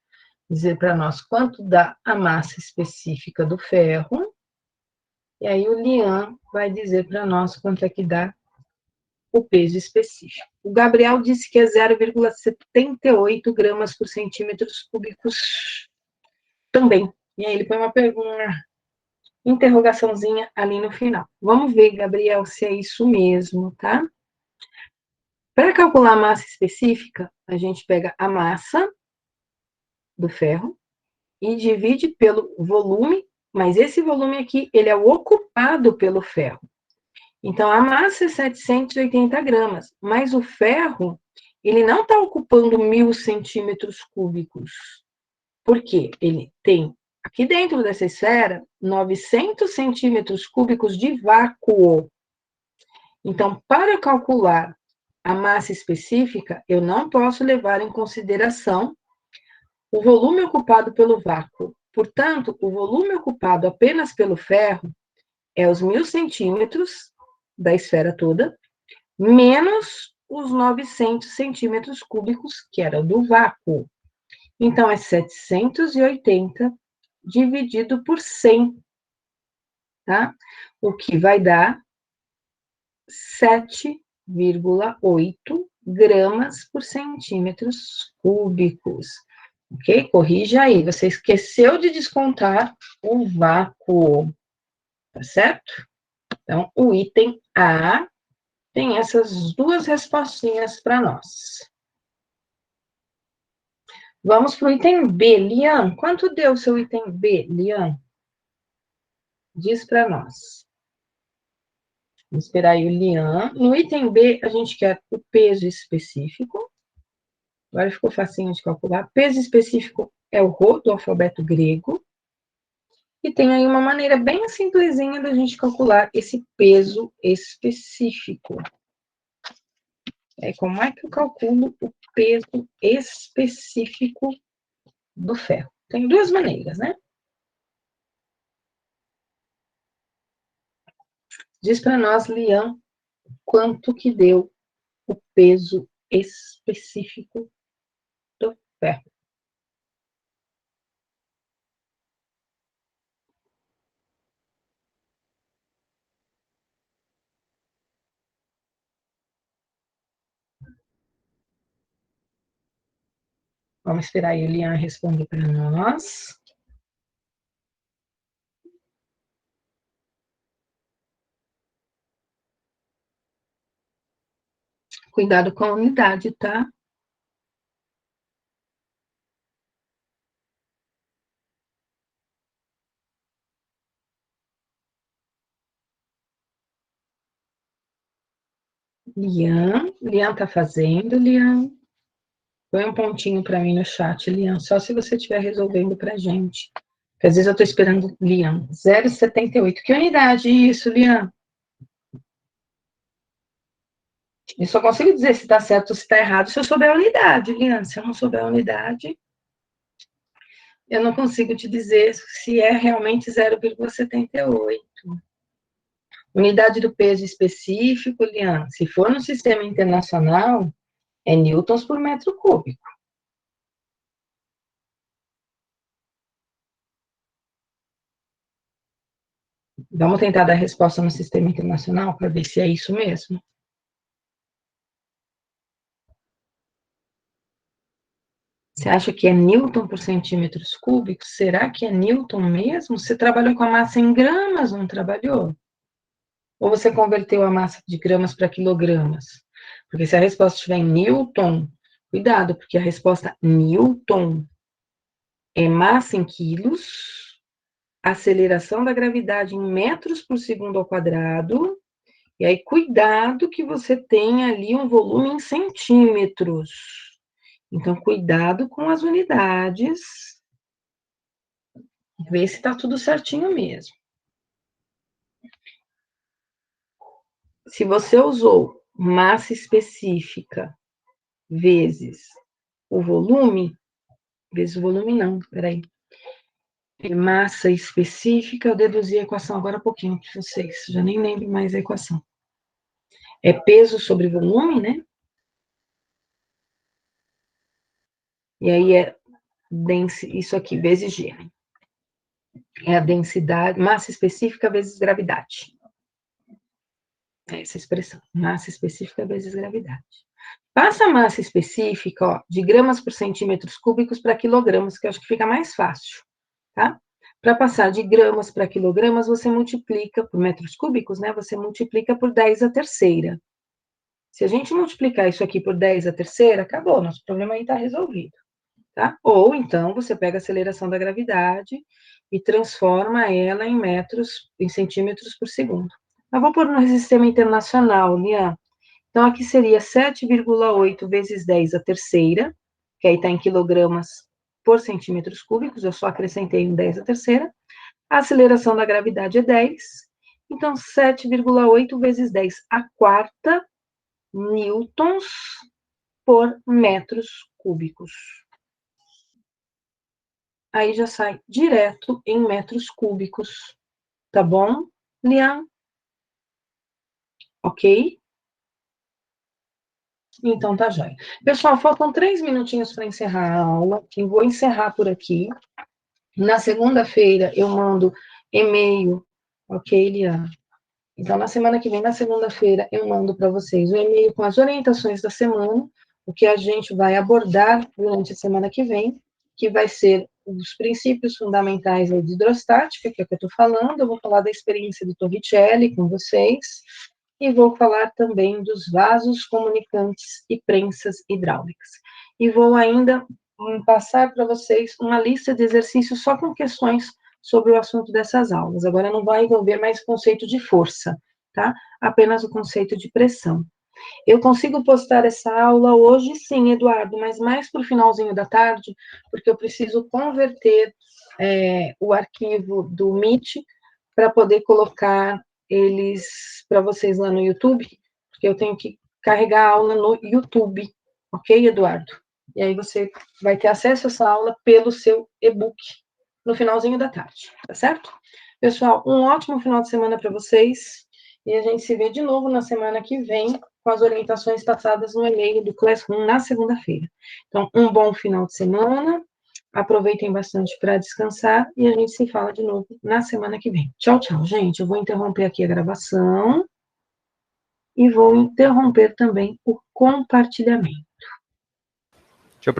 dizer para nós quanto dá a massa específica do ferro. E aí, o Lian vai dizer para nós quanto é que dá o peso específico. O Gabriel disse que é 0,78 gramas por centímetros cúbicos também. E aí, ele põe uma pergunta, interrogaçãozinha ali no final. Vamos ver, Gabriel, se é isso mesmo, tá? Para calcular a massa específica, a gente pega a massa do ferro e divide pelo volume, mas esse volume aqui, ele é ocupado pelo ferro. Então, a massa é 780 gramas, mas o ferro, ele não está ocupando 1.000 centímetros cúbicos. Por quê? Ele tem, aqui dentro dessa esfera, 900 centímetros cúbicos de vácuo. Então, para calcular a massa específica, eu não posso levar em consideração o volume ocupado pelo vácuo. Portanto, o volume ocupado apenas pelo ferro é os 1.000 centímetros da esfera toda, menos os 900 centímetros cúbicos, que era do vácuo. Então, é 780 dividido por 100, tá? O que vai dar 7,8 gramas por centímetros cúbicos. Ok? Corrija aí. Você esqueceu de descontar o vácuo. Tá certo? Então, o item A tem essas duas respostinhas para nós. Vamos para o item B. Lian, quanto deu o seu item B, Lian? Diz para nós. Vamos esperar aí o Lian. No item B, a gente quer o peso específico. Agora ficou facinho de calcular. Peso específico é o Rho do alfabeto grego. E tem aí uma maneira bem simplesinha da gente calcular esse peso específico. como é que eu calculo o peso específico do ferro? Tem duas maneiras, né? Diz para nós, Lian, quanto que deu o peso específico do ferro. Vamos esperar a Elian responder para nós. Cuidado com a unidade, tá? Lian tá fazendo, Lian. Põe um pontinho para mim no chat, Lian, só se você estiver resolvendo para gente. Porque às vezes eu estou esperando, Lian, 0,78. Que unidade isso, Lian? Eu só consigo dizer se está certo ou se está errado se eu souber a unidade, Lian. Se eu não souber a unidade, eu não consigo te dizer se é realmente 0,78. Unidade do peso específico, Lian, se for no sistema internacional, é newtons por metro cúbico. Vamos tentar dar resposta no sistema internacional para ver se é isso mesmo. Você acha que é newton por centímetros cúbicos? Será que é newton mesmo? Você trabalhou com a massa em gramas, não trabalhou? Ou você converteu a massa de gramas para quilogramas? Porque se a resposta estiver em newton, cuidado, porque a resposta newton é massa em quilos, aceleração da gravidade em metros por segundo ao quadrado, e aí cuidado que você tem ali um volume em centímetros. Então, cuidado com as unidades, ver se está tudo certinho mesmo. Se você usou massa específica vezes o volume não, peraí. Massa específica, eu deduzi a equação agora há pouquinho para vocês, já nem lembro mais a equação. É peso sobre volume, né? E aí é isso aqui, vezes G. É a densidade, massa específica vezes gravidade. É essa expressão, massa específica vezes gravidade. Passa a massa específica, ó, de gramas por centímetros cúbicos para quilogramas, que eu acho que fica mais fácil, tá? Para passar de gramas para quilogramas, você multiplica por metros cúbicos, né? Você multiplica por 10 a terceira. Se a gente multiplicar isso aqui por 10 a terceira, acabou, nosso problema aí está resolvido, tá? Ou então você pega a aceleração da gravidade e transforma ela em metros, em centímetros por segundo. Eu vou pôr no sistema internacional, Lian. Então, aqui seria 7,8 vezes 10 a terceira, que aí está em quilogramas por centímetros cúbicos, eu só acrescentei um 10 a terceira. A aceleração da gravidade é 10, então 7,8 vezes 10 a quarta newtons por metros cúbicos. Aí já sai direto em metros cúbicos, tá bom, Lian? Ok? Então tá jóia. Pessoal, faltam 3 minutinhos para encerrar a aula, e vou encerrar por aqui. Na segunda-feira eu mando e-mail, ok, Lian? Então, na semana que vem, na segunda-feira, eu mando para vocês o e-mail com as orientações da semana, o que a gente vai abordar durante a semana que vem, que vai ser os princípios fundamentais de hidrostática, que é o que eu estou falando, eu vou falar da experiência do Torricelli com vocês, e vou falar também dos vasos comunicantes e prensas hidráulicas. E vou ainda passar para vocês uma lista de exercícios só com questões sobre o assunto dessas aulas. Agora não vai envolver mais o conceito de força, tá? Apenas o conceito de pressão. Eu consigo postar essa aula hoje, sim, Eduardo, mas mais para o finalzinho da tarde, porque eu preciso converter o arquivo do Meet para poder colocar eles para vocês lá no YouTube, porque eu tenho que carregar a aula no YouTube, ok, Eduardo? E aí você vai ter acesso a essa aula pelo seu e-book no finalzinho da tarde, tá certo? Pessoal, um ótimo final de semana para vocês e a gente se vê de novo na semana que vem com as orientações passadas no e-mail do Classroom na segunda-feira. Então, um bom final de semana, aproveitem bastante para descansar e a gente se fala de novo na semana que vem. Tchau, tchau, gente. Eu vou interromper aqui a gravação e vou interromper também o compartilhamento.